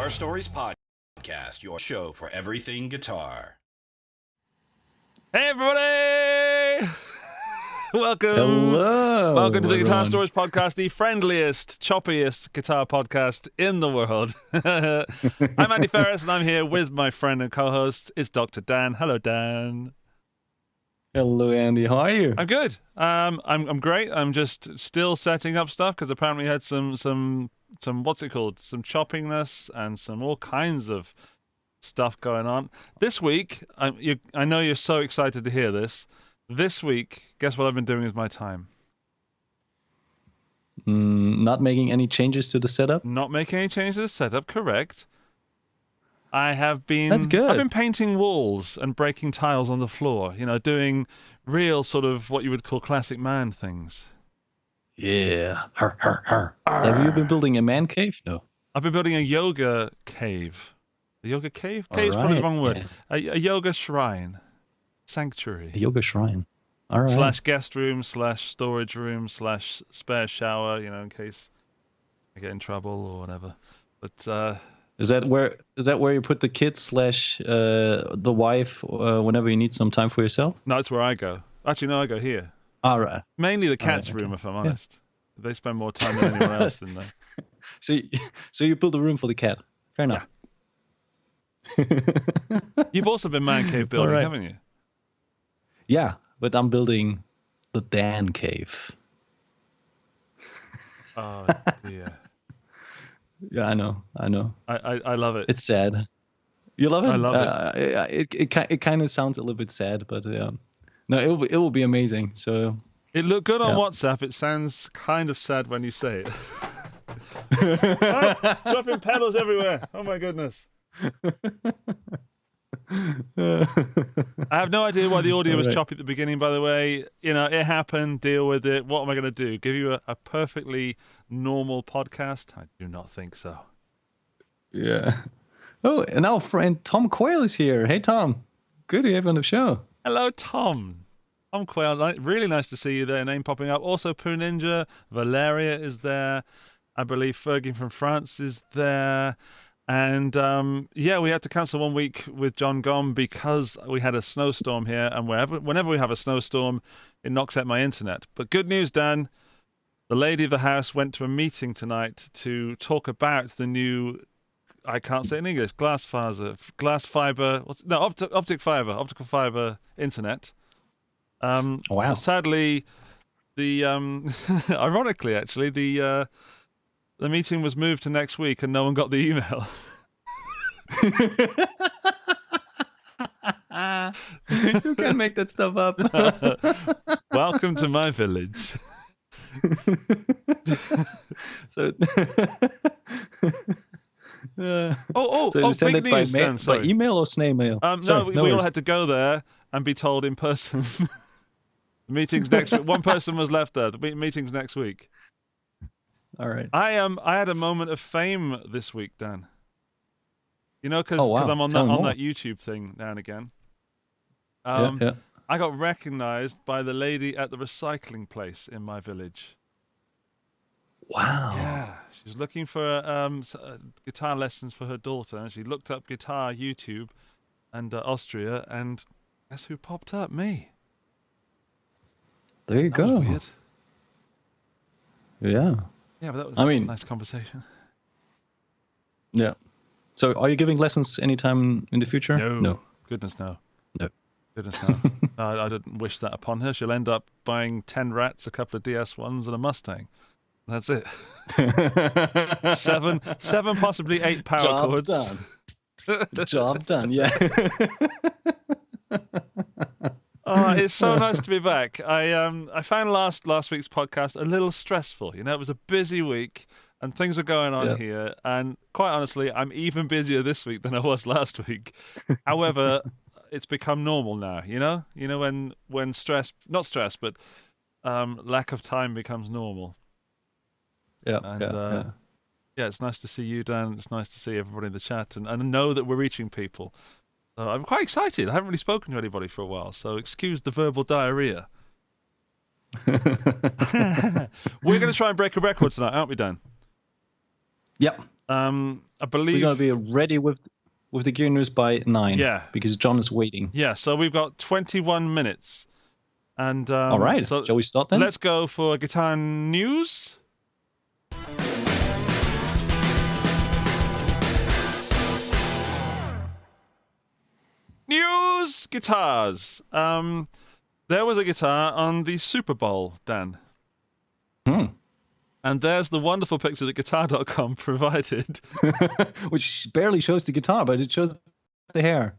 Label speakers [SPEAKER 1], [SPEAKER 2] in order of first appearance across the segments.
[SPEAKER 1] Guitar Stories Podcast, your show for everything guitar.
[SPEAKER 2] Hey, everybody! Welcome.
[SPEAKER 3] Hello.
[SPEAKER 2] Welcome to the Guitar
[SPEAKER 3] everyone.
[SPEAKER 2] Stories Podcast, the friendliest, choppiest guitar podcast in the world. I'm Andy Ferris, and I'm here with my friend and co-host. It's Dr. Dan. Hello, Dan.
[SPEAKER 3] Hello, Andy. How are you?
[SPEAKER 2] I'm good. I'm great. I'm just still setting up stuff because apparently we had some what's it called? Some choppiness and some all kinds of stuff going on this week. I know you're so excited to hear this. This week, guess what I've been doing with my time?
[SPEAKER 3] Not making any changes to the setup?
[SPEAKER 2] Not making any changes to the setup, correct. I have been...
[SPEAKER 3] That's good.
[SPEAKER 2] I've been painting walls and breaking tiles on the floor, doing real sort of what you would call classic man things.
[SPEAKER 3] Yeah. Har, har, har. So have you been building a man cave? No.
[SPEAKER 2] I've been building a yoga cave. A yoga cave?
[SPEAKER 3] All
[SPEAKER 2] Cave's probably the
[SPEAKER 3] right,
[SPEAKER 2] wrong word.
[SPEAKER 3] yeah.
[SPEAKER 2] A yoga shrine. Sanctuary.
[SPEAKER 3] A yoga shrine. All right.
[SPEAKER 2] / guest room / storage room / spare shower, in case I get in trouble or whatever. But
[SPEAKER 3] Is that where you put the kids / the wife whenever you need some time for yourself?
[SPEAKER 2] no, that's where I go. Actually, no, I go here.
[SPEAKER 3] All right.
[SPEAKER 2] Mainly the cat's
[SPEAKER 3] okay.
[SPEAKER 2] room, if I'm honest. They spend more time than anyone else in there.
[SPEAKER 3] So you built a room for the cat. Fair enough.
[SPEAKER 2] You've also been man cave building,
[SPEAKER 3] right.
[SPEAKER 2] haven't you?
[SPEAKER 3] Yeah, but I'm building the Dan cave.
[SPEAKER 2] Oh dear.
[SPEAKER 3] Yeah, I know.
[SPEAKER 2] I love it.
[SPEAKER 3] It's sad. You love it?
[SPEAKER 2] I love
[SPEAKER 3] it. It kind of sounds a little bit sad, but no, it will be amazing. So
[SPEAKER 2] It looked good on
[SPEAKER 3] Yeah.
[SPEAKER 2] WhatsApp. It sounds kind of sad when you say it. Oh, dropping pedals everywhere. Oh my goodness. I have no idea why the audio was
[SPEAKER 3] Alright.
[SPEAKER 2] choppy at the beginning, by the way. It happened. Deal with it. What am I going to do? Give you a perfectly normal podcast? I do not think so.
[SPEAKER 3] Yeah. Oh, and our friend Tom Quayle is here. Hey, Tom. Good to have you on the show.
[SPEAKER 2] Hello, Tom. Tom Quayle. Really nice to see you there. Name popping up. Also, Poo Ninja. Valeria is there. I believe Fergie from France is there. And we had to cancel 1 week with Jon Gomm because we had a snowstorm here. And whenever we have a snowstorm, it knocks out my internet. But good news, Dan. The lady of the house went to a meeting tonight to talk about the new, I can't say it in English, optical fiber internet.
[SPEAKER 3] Wow.
[SPEAKER 2] Sadly, ironically, actually, the meeting was moved to next week and no one got the email.
[SPEAKER 3] You can make that stuff up.
[SPEAKER 2] Welcome to my village.
[SPEAKER 3] So,
[SPEAKER 2] Oh,
[SPEAKER 3] so you send
[SPEAKER 2] big
[SPEAKER 3] it by,
[SPEAKER 2] news, Dan,
[SPEAKER 3] by
[SPEAKER 2] sorry.
[SPEAKER 3] email or snail mail?
[SPEAKER 2] No,
[SPEAKER 3] Sorry,
[SPEAKER 2] we all
[SPEAKER 3] worries.
[SPEAKER 2] had to go there and be told in person. The meeting's next week. One person was left there. The meeting's next week.
[SPEAKER 3] All right.
[SPEAKER 2] I had a moment of fame this week, Dan. Because
[SPEAKER 3] Oh, wow.
[SPEAKER 2] I'm on
[SPEAKER 3] Tell me more.
[SPEAKER 2] that YouTube thing now and again.
[SPEAKER 3] Yeah.
[SPEAKER 2] I got recognized by the lady at the recycling place in my village.
[SPEAKER 3] Wow.
[SPEAKER 2] Yeah, she was looking for guitar lessons for her daughter, and she looked up guitar YouTube and Austria, and guess who popped up? Me.
[SPEAKER 3] There you
[SPEAKER 2] That
[SPEAKER 3] go.
[SPEAKER 2] was weird.
[SPEAKER 3] Yeah.
[SPEAKER 2] Yeah, but that was
[SPEAKER 3] I
[SPEAKER 2] a
[SPEAKER 3] mean-
[SPEAKER 2] nice conversation.
[SPEAKER 3] Yeah. So, are you giving lessons anytime in the future?
[SPEAKER 2] No. Goodness, no.
[SPEAKER 3] No.
[SPEAKER 2] Goodness, no. I didn't wish that upon her. She'll end up buying 10 Rats, a couple of DS1s, and a Mustang. That's it. seven, possibly 8 power
[SPEAKER 3] Job
[SPEAKER 2] chords.
[SPEAKER 3] done. Job done. Yeah.
[SPEAKER 2] Oh, it's so nice to be back. I found last week's podcast a little stressful. It was a busy week and things are going on here. And quite honestly, I'm even busier this week than I was last week. However, it's become normal now. When stress, not stress, but lack of time becomes normal.
[SPEAKER 3] Yeah.
[SPEAKER 2] And it's nice to see you, Dan. It's nice to see everybody in the chat and know that we're reaching people. So I'm quite excited. I haven't really spoken to anybody for a while, so excuse the verbal diarrhea. We're going to try and break a record tonight, aren't we, Dan?
[SPEAKER 3] Yep.
[SPEAKER 2] I
[SPEAKER 3] We're
[SPEAKER 2] believe.
[SPEAKER 3] gonna be ready with the gear news by 9.
[SPEAKER 2] Yeah.
[SPEAKER 3] Because John is waiting.
[SPEAKER 2] Yeah, so we've got 21 minutes. And
[SPEAKER 3] All right.
[SPEAKER 2] so
[SPEAKER 3] Shall we start then?
[SPEAKER 2] let's go for guitar news. News guitars. There was a guitar on the Super Bowl, Dan. And there's the wonderful picture that Guitar.com provided.
[SPEAKER 3] Which barely shows the guitar, but it shows the hair.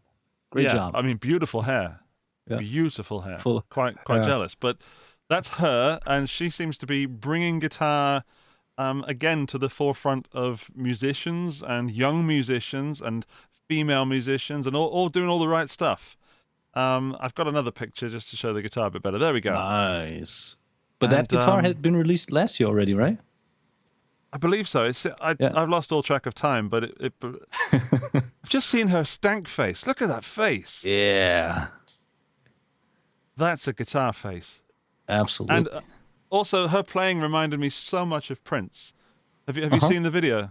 [SPEAKER 3] Great job.
[SPEAKER 2] I mean, beautiful hair.
[SPEAKER 3] Yeah.
[SPEAKER 2] Beautiful hair.
[SPEAKER 3] Full
[SPEAKER 2] quite
[SPEAKER 3] hair.
[SPEAKER 2] jealous. But that's her, and she seems to be bringing guitar again to the forefront of musicians and young musicians and female musicians and all doing all the right stuff. I've got another picture just to show the guitar a bit better. There we go.
[SPEAKER 3] Nice. But that guitar had been released last year already, right?
[SPEAKER 2] I believe so. I've lost all track of time, but I've just seen her stank face. Look at that face.
[SPEAKER 3] Yeah.
[SPEAKER 2] That's a guitar face.
[SPEAKER 3] Absolutely.
[SPEAKER 2] And also, her playing reminded me so much of Prince. Have you seen the video?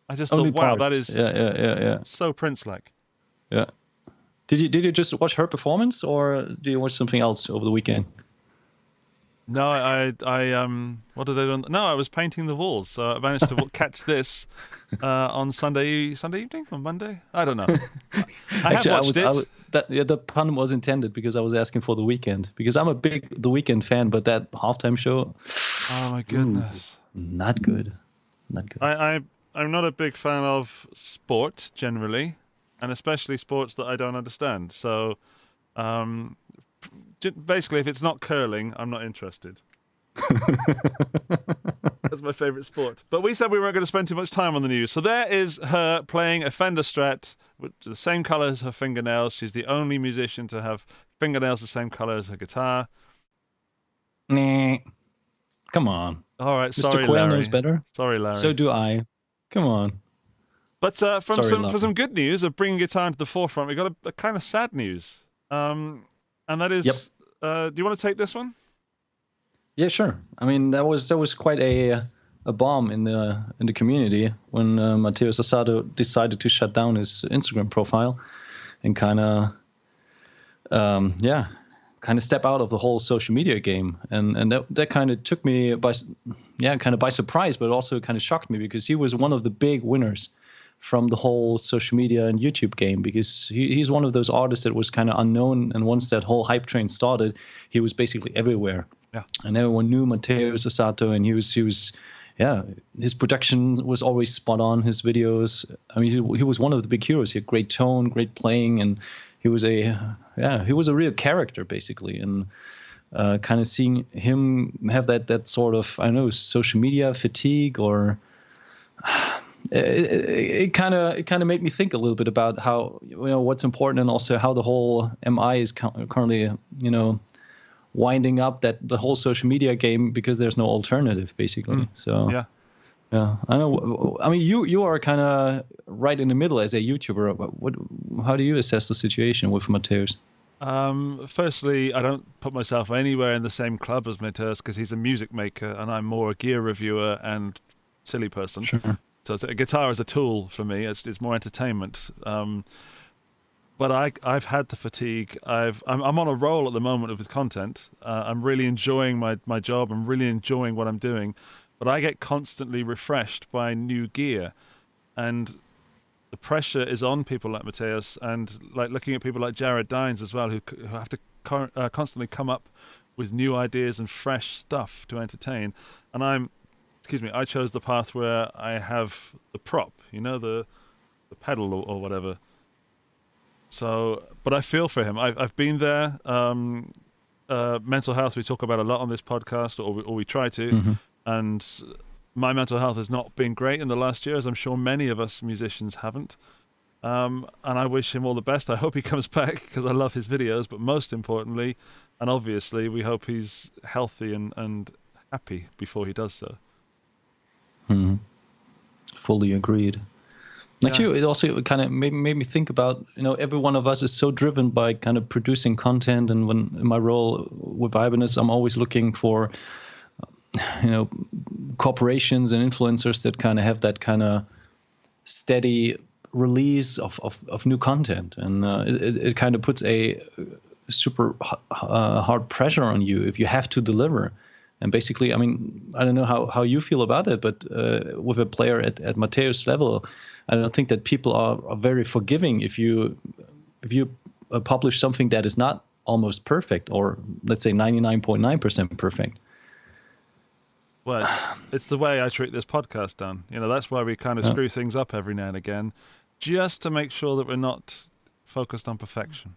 [SPEAKER 2] I just
[SPEAKER 3] Only
[SPEAKER 2] thought, wow,
[SPEAKER 3] parts.
[SPEAKER 2] that is
[SPEAKER 3] yeah.
[SPEAKER 2] so Prince-like.
[SPEAKER 3] Yeah. Did you just watch her performance, or did you watch something else over the weekend?
[SPEAKER 2] No, I what did I do? No, I was painting the walls, so I managed to catch this on Sunday evening or Monday. I don't know. I have watched it.
[SPEAKER 3] The pun was intended because I was asking for the weekend, because I'm a big The Weeknd fan, but that halftime show.
[SPEAKER 2] Oh my goodness.
[SPEAKER 3] Not good.
[SPEAKER 2] I'm not a big fan of sport generally, and especially sports that I don't understand. So, basically, if it's not curling, I'm not interested. That's my favorite sport. But we said we weren't going to spend too much time on the news. So there is her playing a Fender Strat, which is the same color as her fingernails. She's the only musician to have fingernails the same color as her guitar.
[SPEAKER 3] Nah. Come on.
[SPEAKER 2] All right,
[SPEAKER 3] Mr.
[SPEAKER 2] sorry,
[SPEAKER 3] Quayle
[SPEAKER 2] Larry.
[SPEAKER 3] knows better.
[SPEAKER 2] Sorry, Larry.
[SPEAKER 3] So do I. Come on.
[SPEAKER 2] But for
[SPEAKER 3] Larry.
[SPEAKER 2] some good news of bringing guitar into the forefront, we got a kind of sad news. And that is, do you want to take this one?
[SPEAKER 3] Yeah, sure. I mean, that was quite a bomb in the community when Matteo Sasato decided to shut down his Instagram profile and kind of step out of the whole social media game, and that kind of took me by surprise, but also kind of shocked me, because he was one of the big winners from the whole social media and YouTube game, because he's one of those artists that was kind of unknown, and once that whole hype train started, he was basically everywhere.
[SPEAKER 2] Yeah.
[SPEAKER 3] And everyone knew Matteo Sasato, and he was his production was always spot on, his videos. I mean, he was one of the big heroes. He had great tone, great playing, and he was a real character, basically. And kind of seeing him have that sort of, I don't know, social media fatigue, or it kind of made me think a little bit about how, what's important, and also how the whole MI is currently, winding up the whole social media game, because there's no alternative, basically. So yeah, I know. I mean, you are kind of right in the middle as a YouTuber. How do you assess the situation with Mateus?
[SPEAKER 2] Firstly, I don't put myself anywhere in the same club as Mateus, because he's a music maker and I'm more a gear reviewer and silly person.
[SPEAKER 3] Sure.
[SPEAKER 2] So a guitar is a tool for me. It's more entertainment. But I've had the fatigue. I'm on a roll at the moment with content. I'm really enjoying my job. I'm really enjoying what I'm doing. But I get constantly refreshed by new gear, and the pressure is on people like Mateus, and like looking at people like Jared Dines as well, who have to constantly come up with new ideas and fresh stuff to entertain. And I chose the path where I have the prop, the pedal or whatever. So, but I feel for him. I've been there. Mental health, we talk about a lot on this podcast, or we try to.
[SPEAKER 3] Mm-hmm.
[SPEAKER 2] And my mental health has not been great in the last year, as I'm sure many of us musicians haven't. And I wish him all the best. I hope he comes back, because I love his videos. But most importantly, and obviously, we hope he's healthy and happy before he does so.
[SPEAKER 3] Mm-hmm. Fully agreed. Actually, it also kind of made me think about, every one of us is so driven by kind of producing content. And when in my role with Ibanez, I'm always looking for, corporations and influencers that kind of have that kind of steady release of new content, and it kind of puts a super hard pressure on you if you have to deliver. And basically, I mean, I don't know how you feel about it, but with a player at Mateus' level, I don't think that people are very forgiving if you publish something that is not almost perfect, or let's say 99.9% perfect.
[SPEAKER 2] Well, it's the way I treat this podcast, Dan. You know, that's why we kind of screw things up every now and again, just to make sure that we're not focused on perfection.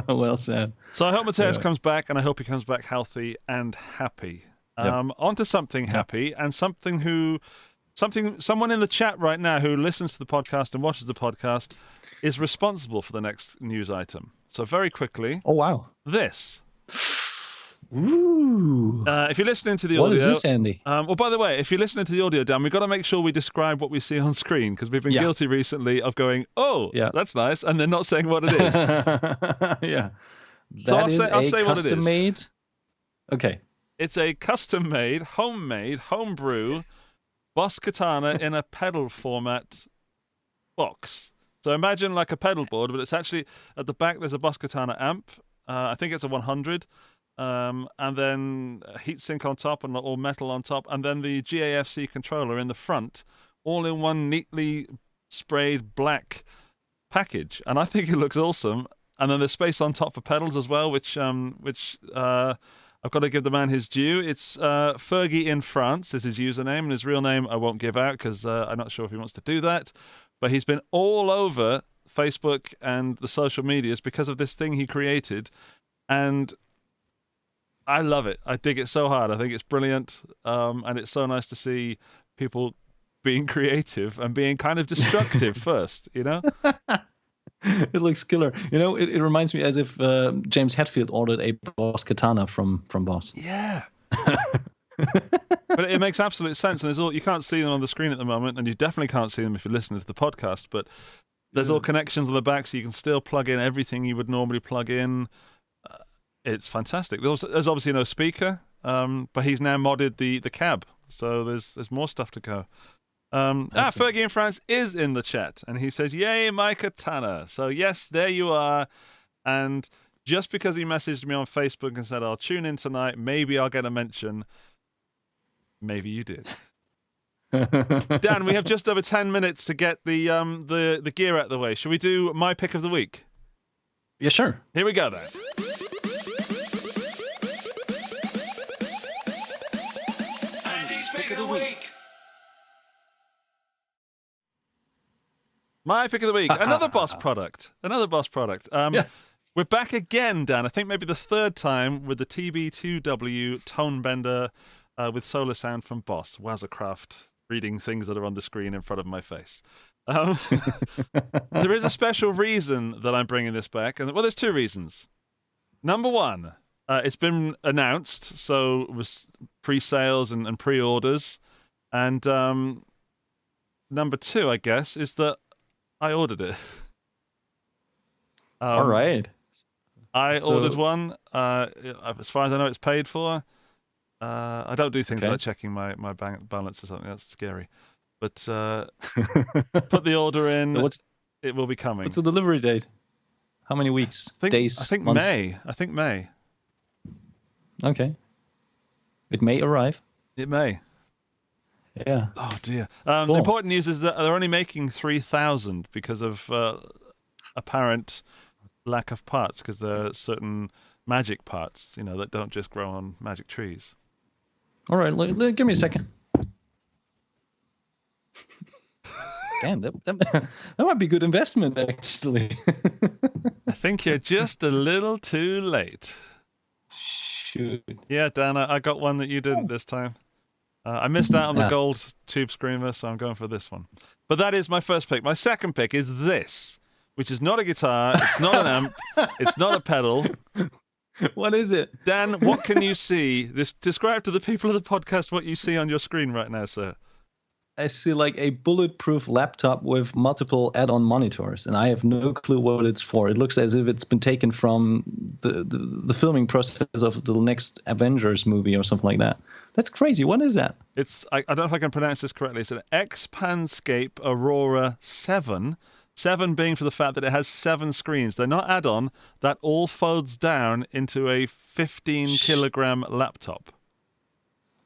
[SPEAKER 3] Well said.
[SPEAKER 2] So I hope Mateus comes back, and I hope he comes back healthy and happy. On to something happy, and someone in the chat right now who listens to the podcast and watches the podcast is responsible for the next news item. So very quickly.
[SPEAKER 3] Oh, wow.
[SPEAKER 2] This.
[SPEAKER 3] Ooh.
[SPEAKER 2] If you're listening to the audio...
[SPEAKER 3] What is this, Andy?
[SPEAKER 2] Well, by the way, if you're listening to the audio, Dan, we've got to make sure we describe what we see on screen, because we've been guilty recently of going, that's nice, and then not saying what it is.
[SPEAKER 3] Yeah.
[SPEAKER 2] So I'll say what it is.
[SPEAKER 3] Custom-made? Okay.
[SPEAKER 2] It's a custom-made, homemade, homebrew Boss Katana in a pedal format box. So imagine like a pedal board, but it's actually at the back there's a Boss Katana amp. I think it's a 100. And then a heatsink on top and all metal on top. And then the GAFC controller in the front, all in one neatly sprayed black package. And I think it looks awesome. And then there's space on top for pedals as well, which I've got to give the man his due. It's Fergie in France is his username, and his real name I won't give out because I'm not sure if he wants to do that. But he's been all over Facebook and the social medias because of this thing he created. And I love it. I dig it so hard. I think it's brilliant. And it's so nice to see people being creative and being kind of destructive first, you know?
[SPEAKER 3] It looks killer. You know, it reminds me as if James Hetfield ordered a Boss Katana from Boss.
[SPEAKER 2] Yeah. But it makes absolute sense. And you can't see them on the screen at the moment, and you definitely can't see them if you're listening to the podcast. But there's all connections on the back, so you can still plug in everything you would normally plug in. It's fantastic. There's obviously no speaker, but he's now modded the cab, so there's more stuff to go. Fergie in France is in the chat, and he says, "Yay, my katana!" So yes, there you are. And just because he messaged me on Facebook and said, "I'll tune in tonight, maybe I'll get a mention," maybe you did. Dan, we have just over 10 minutes to get the gear out of the way. Shall we do my pick of the week?
[SPEAKER 3] Yeah, sure.
[SPEAKER 2] Here we go then. My pick of the week, another Boss product. We're back again, Dan. I think maybe the third time with the TB2W tone bender with solar sound from Boss. Wazercraft, reading things that are on the screen in front of my face. There is a special reason that I'm bringing this back. And well, there's two reasons. Number one, it's been announced, so it was pre-sales and pre-orders. And number two, I guess, is that I ordered it.
[SPEAKER 3] All right.
[SPEAKER 2] I ordered one. As far as I know, it's paid for. I don't do things like checking my bank balance or something. That's scary. But put the order in. So it will be coming.
[SPEAKER 3] What's the delivery date? How many weeks? Days?
[SPEAKER 2] I think
[SPEAKER 3] months?
[SPEAKER 2] May.
[SPEAKER 3] Okay. It may arrive.
[SPEAKER 2] It may.
[SPEAKER 3] Yeah.
[SPEAKER 2] Oh dear.
[SPEAKER 3] Cool.
[SPEAKER 2] The important news is that they're only making 3,000 because of apparent lack of parts, because there are certain magic parts, that don't just grow on magic trees.
[SPEAKER 3] All right, give me a second. Damn, that might be a good investment, actually.
[SPEAKER 2] I think you're just a little too late.
[SPEAKER 3] Shoot.
[SPEAKER 2] Yeah, Dan, I got one that you didn't this time. I missed out on the gold tube screamer, so I'm going for this one. But that is my first pick. My second pick is this, which is not a guitar, it's not an amp, it's not a pedal.
[SPEAKER 3] What is it?
[SPEAKER 2] Dan, what can you see? Describe to the people of the podcast what you see on your screen right now, sir.
[SPEAKER 3] I see like a bulletproof laptop with multiple add-on monitors, and I have no clue what it's for. It looks as if it's been taken from the filming process of the next Avengers movie or something like that. That's crazy. What is that?
[SPEAKER 2] I don't know if I can pronounce this correctly. It's an Expanscape Aurora 7. 7 being for the fact that it has 7 screens. They're not add-on. That all folds down into a 15-kilogram laptop.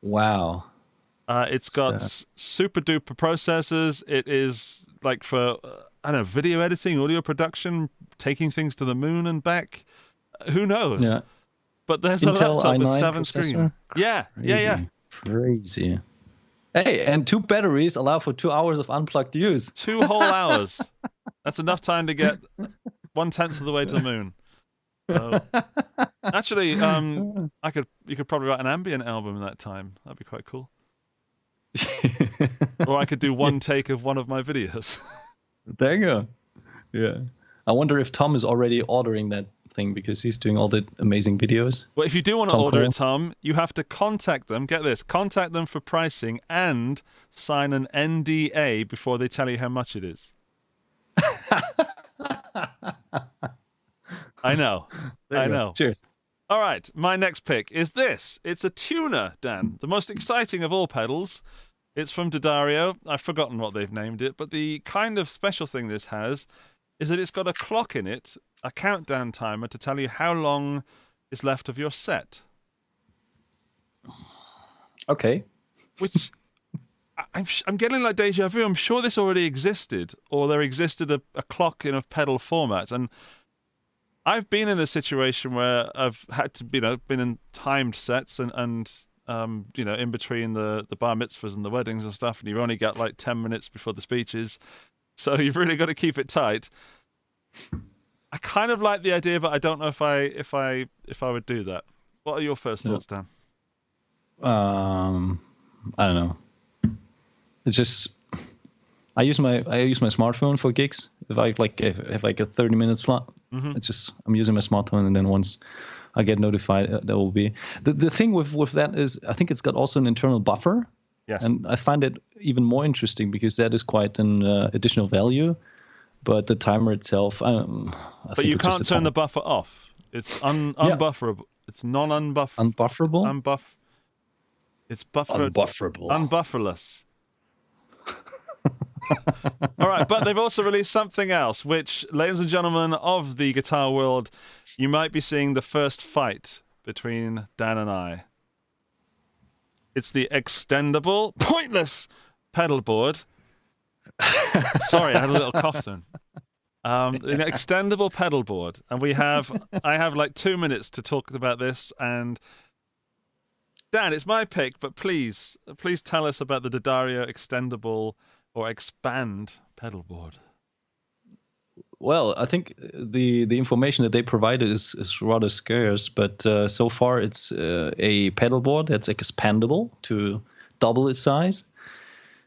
[SPEAKER 3] Wow.
[SPEAKER 2] It's got super duper processors. It is like for, I don't know, video editing, audio production, taking things to the moon and back. Who knows?
[SPEAKER 3] Yeah.
[SPEAKER 2] But there's
[SPEAKER 3] Intel
[SPEAKER 2] a laptop with
[SPEAKER 3] i9
[SPEAKER 2] 7
[SPEAKER 3] processor?
[SPEAKER 2] screens. Yeah, yeah.
[SPEAKER 3] Crazy. Hey, and 2 batteries allow for 2 hours of unplugged use.
[SPEAKER 2] 2 whole hours. That's enough time to get 1/10 of the way to the moon. Actually, you could probably write an ambient album in that time. That'd be quite cool. Or I could do one take of one of my videos.
[SPEAKER 3] There you go. Yeah. I wonder if Tom is already ordering that thing because he's doing all the amazing videos.
[SPEAKER 2] Well, if you do want to order it, Tom, you have to contact them. Get this, contact them for pricing and sign an NDA before they tell you how much it is. I know. I know.
[SPEAKER 3] Cheers.
[SPEAKER 2] All right, my next pick is this. It's a tuner, Dan. The most exciting of all pedals. It's from D'Addario. I've forgotten what they've named it, but the kind of special thing this has is that it's got a clock in it, a countdown timer to tell you how long is left of your set.
[SPEAKER 3] Okay.
[SPEAKER 2] Which I'm getting like deja vu. I'm sure this already existed, or there existed a clock in a pedal format. And I've been in a situation where I've had to, been in timed sets and in between the bar mitzvahs and the weddings and stuff, and you've only got like 10 minutes before the speeches. So you've really got to keep it tight. I kind of like the idea, but I don't know if I would do that. What are your first thoughts, Dan?
[SPEAKER 3] I don't know. It's just I use my smartphone for gigs. If I have like a 30-minute slot, it's just I'm using my smartphone, and then once I get notified, that will be the thing with that is I think it's got also an internal buffer.
[SPEAKER 2] Yes.
[SPEAKER 3] And I find it even more interesting because that is quite an additional value. But the timer itself,
[SPEAKER 2] but you can't turn the buffer off. It's unbufferable. It's non-unbuff.
[SPEAKER 3] Unbufferable.
[SPEAKER 2] It's buffered.
[SPEAKER 3] Unbufferable.
[SPEAKER 2] Unbufferless. All right, but they've also released something else, which, ladies and gentlemen of the guitar world, you might be seeing the first fight between Dan and I. It's the extendable, pointless pedal board. Sorry, I had a little cough then. An extendable pedal board, and I have like 2 minutes to talk about this. And Dan, it's my pick, but please tell us about the D'Addario extendable or expand pedal board.
[SPEAKER 3] Well, I think the information that they provided is rather scarce, but so far it's a pedal board that's expandable to double its size.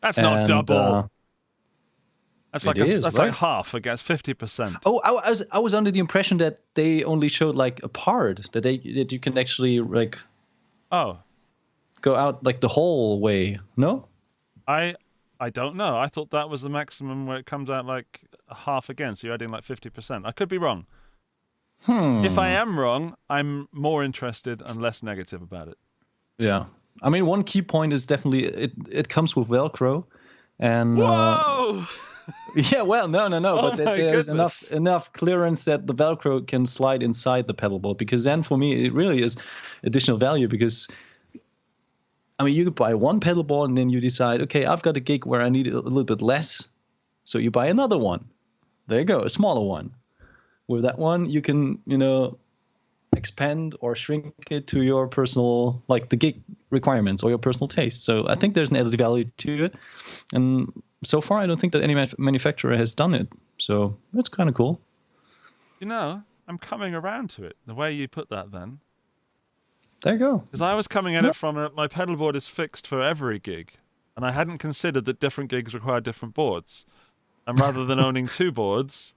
[SPEAKER 2] That's not double. That's like
[SPEAKER 3] right?
[SPEAKER 2] like half against 50%.
[SPEAKER 3] Oh, I was under the impression that they only showed like a part that you can actually like go out like the whole way. No,
[SPEAKER 2] I don't know. I thought that was the maximum where it comes out like half again, so you're adding like 50%. I could be wrong. If I am wrong, I'm more interested and less negative about it.
[SPEAKER 3] Yeah. I mean, one key point is definitely it comes with Velcro. And
[SPEAKER 2] whoa!
[SPEAKER 3] Yeah, well, no,
[SPEAKER 2] Oh
[SPEAKER 3] but there's
[SPEAKER 2] goodness.
[SPEAKER 3] enough clearance that the Velcro can slide inside the pedal board, because then for me it really is additional value, because I mean, you could buy one pedal board and then you decide, okay, I've got a gig where I need a little bit less, so you buy another one. There you go, a smaller one. With that one, you can, expand or shrink it to your personal, like the gig requirements or your personal taste. So I think there's an added value to it. And so far, I don't think that any manufacturer has done it. So that's kind of cool.
[SPEAKER 2] I'm coming around to it, the way you put that then.
[SPEAKER 3] There you go.
[SPEAKER 2] Because I was coming at it from my pedal board is fixed for every gig, and I hadn't considered that different gigs require different boards. And rather than owning 2 boards...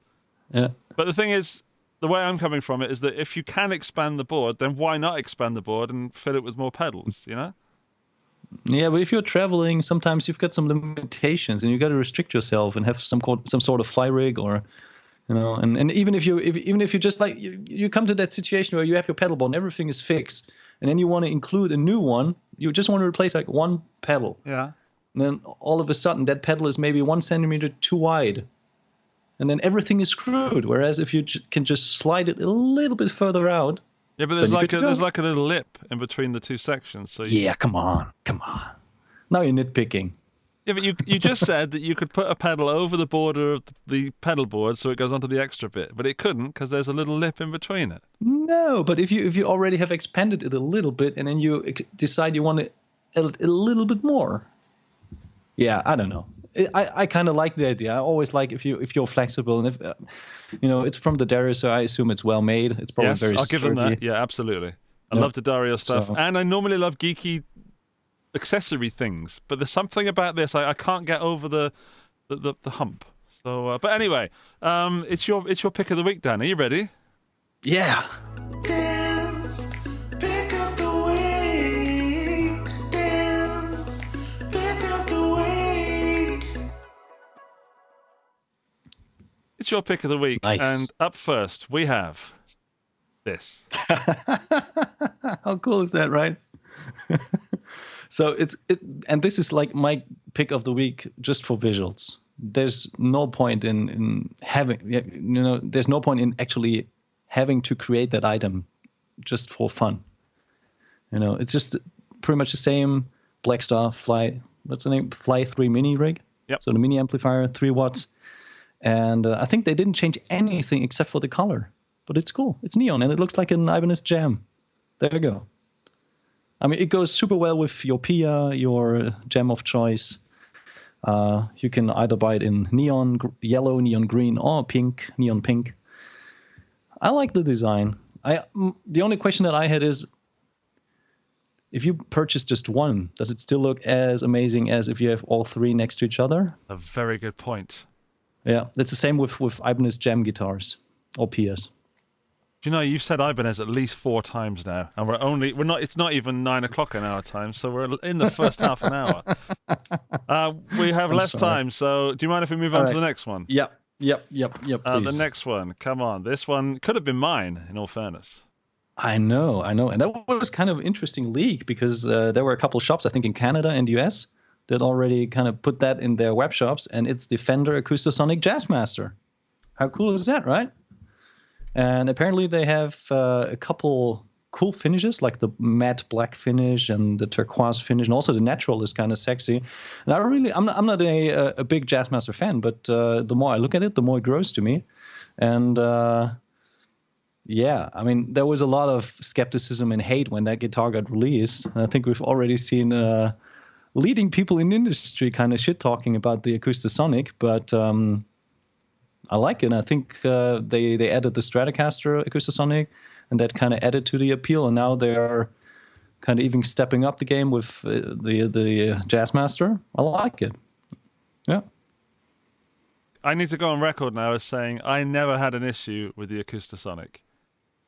[SPEAKER 3] Yeah.
[SPEAKER 2] But the thing is, the way I'm coming from it is that if you can expand the board, then why not expand the board and fill it with more pedals,
[SPEAKER 3] Yeah, but if you're traveling, sometimes you've got some limitations, and you got to restrict yourself and have some sort of fly rig, or and even if you just like you come to that situation where you have your pedal board and everything is fixed, and then you want to include a new one, you just want to replace like one pedal.
[SPEAKER 2] Yeah.
[SPEAKER 3] And then all of a sudden that pedal is maybe 1 centimeter too wide, and then everything is screwed. Whereas if you can just slide it a little bit further out.
[SPEAKER 2] Yeah, but there's like a little lip in between the two sections. So
[SPEAKER 3] yeah, come on. Now you're nitpicking.
[SPEAKER 2] Yeah, but you just said that you could put a pedal over the border of the pedal board so it goes onto the extra bit, but it couldn't because there's a little lip in between it.
[SPEAKER 3] No, but if you already have expanded it a little bit and then you decide you want it a little bit more. Yeah, I don't know. I kind of like the idea. I always like if you're flexible, and if it's from the Dario, so I assume it's well made. It's probably very
[SPEAKER 2] I'll give them that. Yeah, absolutely. I love the Dario stuff, and I normally love geeky accessory things, but there's something about this I can't get over the hump. So, but anyway, it's your pick of the week, Dan. Are you ready?
[SPEAKER 3] Yeah.
[SPEAKER 4] Dance, pick up the week. Dance, pick up the week.
[SPEAKER 2] It's your pick of the week,
[SPEAKER 3] Nice.
[SPEAKER 2] And up first we have this.
[SPEAKER 3] How cool is that, right? So and this is like my pick of the week just for visuals. There's no point in having, there's no point in actually having to create that item just for fun. It's just pretty much the same Blackstar what's the name? Fly 3 mini rig.
[SPEAKER 2] Yep.
[SPEAKER 3] So the mini amplifier, 3 watts. And I think they didn't change anything except for the color. But it's cool. It's neon, and it looks like an Ibanez Jam. There you go. I mean, it goes super well with your Pia, your Jam of choice. You can either buy it in neon yellow, neon green, or pink, neon pink. I like the design. The only question that I had is, if you purchase just one, does it still look as amazing as if you have all 3 next to each other?
[SPEAKER 2] A very good point.
[SPEAKER 3] Yeah, it's the same with Ibanez Jam guitars or Pias.
[SPEAKER 2] Do you know, you've said Ibanez at least 4 times now, and it's not even 9 o'clock in our time, so we're in the first half an hour. We have less time, so do you mind if we move on to the next one?
[SPEAKER 3] Yep, please.
[SPEAKER 2] The next one, come on. This one could have been mine, in all fairness.
[SPEAKER 3] I know. And that was kind of an interesting leak because there were a couple shops, I think in Canada and US, that already kind of put that in their web shops, and it's the Fender Acoustasonic Jazzmaster. How cool is that, right? And apparently they have a couple cool finishes, like the matte black finish and the turquoise finish, and also the natural is kind of sexy. And I'm not a big Jazzmaster fan, but the more I look at it, the more it grows to me. And yeah, I mean, there was a lot of skepticism and hate when that guitar got released. And I think we've already seen leading people in the industry kind of shit talking about the Acoustasonic, but I like it. I think they added the Stratocaster Acoustasonic, and that kind of added to the appeal. And now they're kind of even stepping up the game with the Jazzmaster. I like it. Yeah.
[SPEAKER 2] I need to go on record now as saying I never had an issue with the Acoustasonic.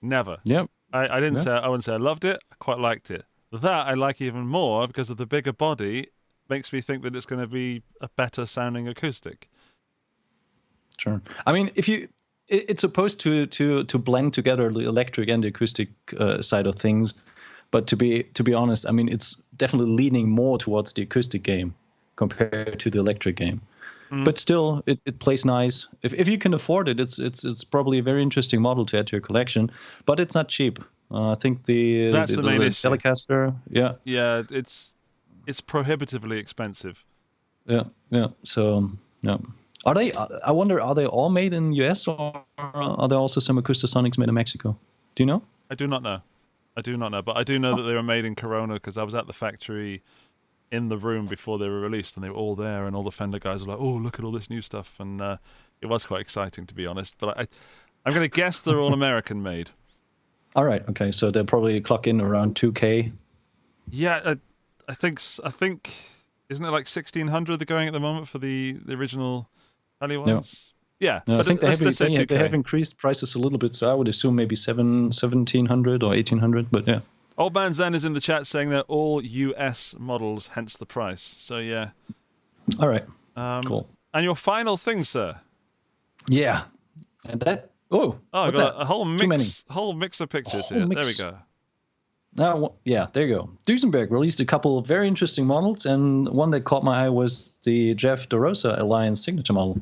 [SPEAKER 2] Never.
[SPEAKER 3] Yep.
[SPEAKER 2] I wouldn't say I loved it. I quite liked it. That I like even more because of the bigger body. Makes me think that it's going to be a better sounding acoustic.
[SPEAKER 3] Sure. I mean, it's supposed to blend together the electric and the acoustic side of things, but to be honest, I mean, it's definitely leaning more towards the acoustic game compared to the electric game. But still, it plays nice. If you can afford it, it's probably a very interesting model to add to your collection. But it's not cheap. I think that's the main issue. Telecaster,
[SPEAKER 2] yeah, it's prohibitively expensive.
[SPEAKER 3] Yeah. So yeah. Are they? I wonder, are they all made in US, or are there also some Acoustasonics made in Mexico? Do you know?
[SPEAKER 2] I do not know, but I do know that they were made in Corona because I was at the factory in the room before they were released, and they were all there, and all the Fender guys were like, "Oh, look at all this new stuff," and it was quite exciting, to be honest. But I'm going to guess they're all American made.
[SPEAKER 3] All right. Okay. So they'll probably clock in around 2K.
[SPEAKER 2] Yeah, I think isn't it like 1,600 they're going at the moment for the original Tally ones? Yeah.
[SPEAKER 3] No, I think they
[SPEAKER 2] have
[SPEAKER 3] increased prices a little bit, so I would assume maybe 1,700 or 1,800. But yeah.
[SPEAKER 2] Old Man Zen is in the chat saying they're all US models, hence the price. So yeah.
[SPEAKER 3] All right.
[SPEAKER 2] Cool. And your final thing, sir?
[SPEAKER 3] Yeah. And that. Oh,
[SPEAKER 2] I
[SPEAKER 3] what's
[SPEAKER 2] got
[SPEAKER 3] that?
[SPEAKER 2] a whole
[SPEAKER 3] Too many.
[SPEAKER 2] mix of pictures
[SPEAKER 3] Whole
[SPEAKER 2] here.
[SPEAKER 3] mix.
[SPEAKER 2] There we go.
[SPEAKER 3] Yeah, there you go. Duesenberg released a couple of very interesting models, and one that caught my eye was the Jeff DeRosa Alliance signature model.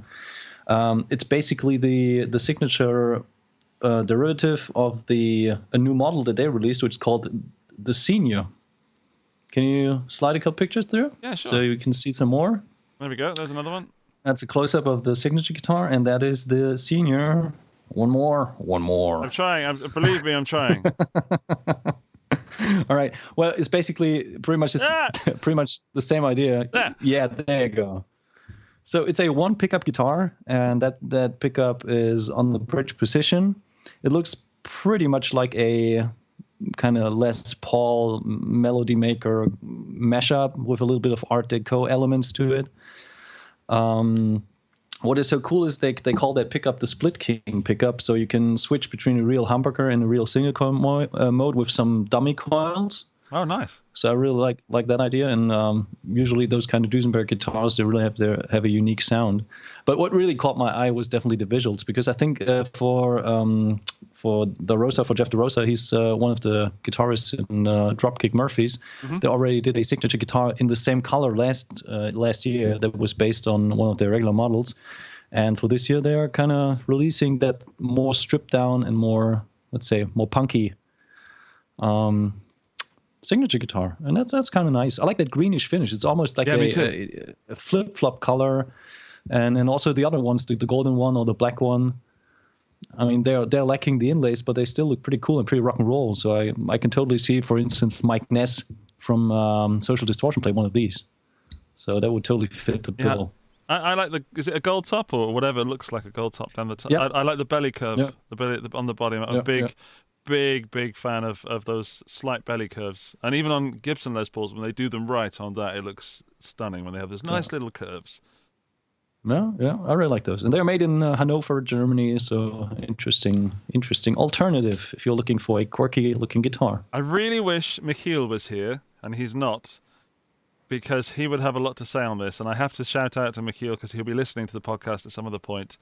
[SPEAKER 3] It's basically the signature derivative of a new model that they released, which is called the Senior. Can you slide a couple pictures through?
[SPEAKER 2] Yeah, sure.
[SPEAKER 3] So you can see some more.
[SPEAKER 2] There we go. There's another one.
[SPEAKER 3] That's a close-up of the signature guitar, and that is the Senior. One more.
[SPEAKER 2] I'm trying. Believe me, I'm trying.
[SPEAKER 3] All right. Well, it's basically pretty much the same idea. Yeah, there you go. So it's a one pickup guitar, and that pickup is on the bridge position. It looks pretty much like a kind of Les Paul melody maker mashup with a little bit of Art Deco elements to it. What is so cool is they call that pickup the Split King pickup, so you can switch between a real humbucker and a real single coil mode with some dummy coils.
[SPEAKER 2] Oh, nice.
[SPEAKER 3] So I really like that idea, and usually those kind of Duesenberg guitars, they really have a unique sound. But what really caught my eye was definitely the visuals, because I think for Jeff DeRosa, he's one of the guitarists in Dropkick Murphys. Mm-hmm. They already did a signature guitar in the same color last year that was based on one of their regular models, and for this year they are kind of releasing that more stripped down and more, let's say, more punky signature guitar, and that's kind of nice. I like that greenish finish. It's almost like a flip-flop color, and also the other ones, the golden one or the black one. I mean, they're lacking the inlays, but they still look pretty cool and pretty rock and roll. So I can totally see, for instance, Mike Ness from Social Distortion play one of these. So that would totally fit the bill.
[SPEAKER 2] I like is it a gold top or whatever? It looks like a gold top down the top. Yeah. I like the belly curve, the belly on the body. I'm a big fan of those slight belly curves, and even on Gibson Les Pauls, when they do them right on that, it looks stunning when they have those nice little curves.
[SPEAKER 3] No, yeah, I really like those, and they're made in Hanover, Germany. So interesting alternative if you're looking for a quirky looking guitar.
[SPEAKER 2] I really wish Michiel was here, and he's not, because he would have a lot to say on this, and I have to shout out to Michiel because he'll be listening to the podcast at some other point.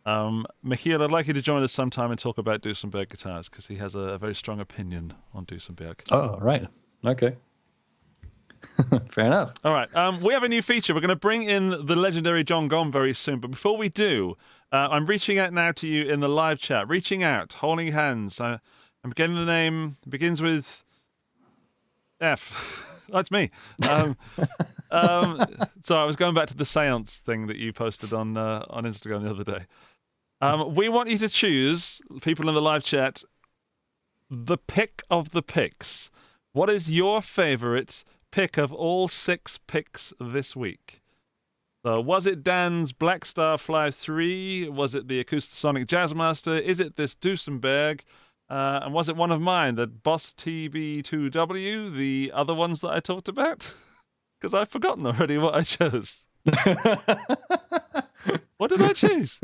[SPEAKER 2] Michiel, I'd like you to join us sometime and talk about Duesenberg guitars, because he has a very strong opinion on Duesenberg.
[SPEAKER 3] Oh, right. Okay. Fair enough.
[SPEAKER 2] All right. We have a new feature. We're going to bring in the legendary Jon Gomm very soon. But before we do, I'm reaching out now to you in the live chat. Reaching out, holding hands. I'm getting the name. It begins with F. That's me. So I was going back to the seance thing that you posted on Instagram the other day. We want you to choose, people in the live chat, the pick of the picks. What is your favorite pick of all 6 picks this week? So was it Dan's Black Star Fly 3? Was it the Acoustasonic Jazzmaster? Is it this Duesenberg? And was it one of mine, the Boss TB2W, the other ones that I talked about? Because I've forgotten already what I chose. What did I choose?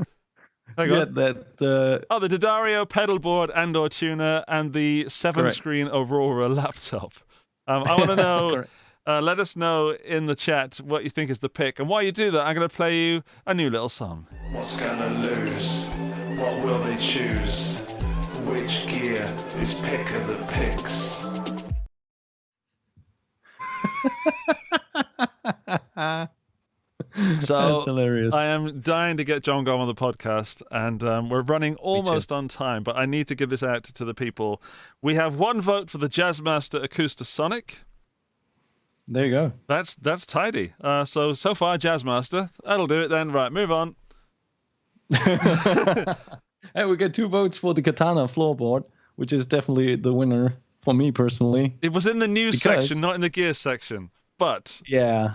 [SPEAKER 2] Hang on. The D'Addario pedalboard and/or tuner and the 7-screen Aurora laptop. I want to know, let us know in the chat what you think is the pick. And while you do that, I'm going to play you a new little song.
[SPEAKER 4] What's gonna lose? What will they choose? Which gear is pick of the picks?
[SPEAKER 2] So
[SPEAKER 3] that's hilarious.
[SPEAKER 2] I am dying to get Jon Gomm on the podcast, and we're running almost on time, but I need to give this out to the people. We have 1 vote for the Jazzmaster Acoustasonic.
[SPEAKER 3] There you go.
[SPEAKER 2] That's tidy. So far, Jazzmaster. That'll do it then. Right, move on.
[SPEAKER 3] And we get 2 votes for the Katana floorboard, which is definitely the winner for me personally.
[SPEAKER 2] It was in the news section, not in the gear section. But
[SPEAKER 3] yeah.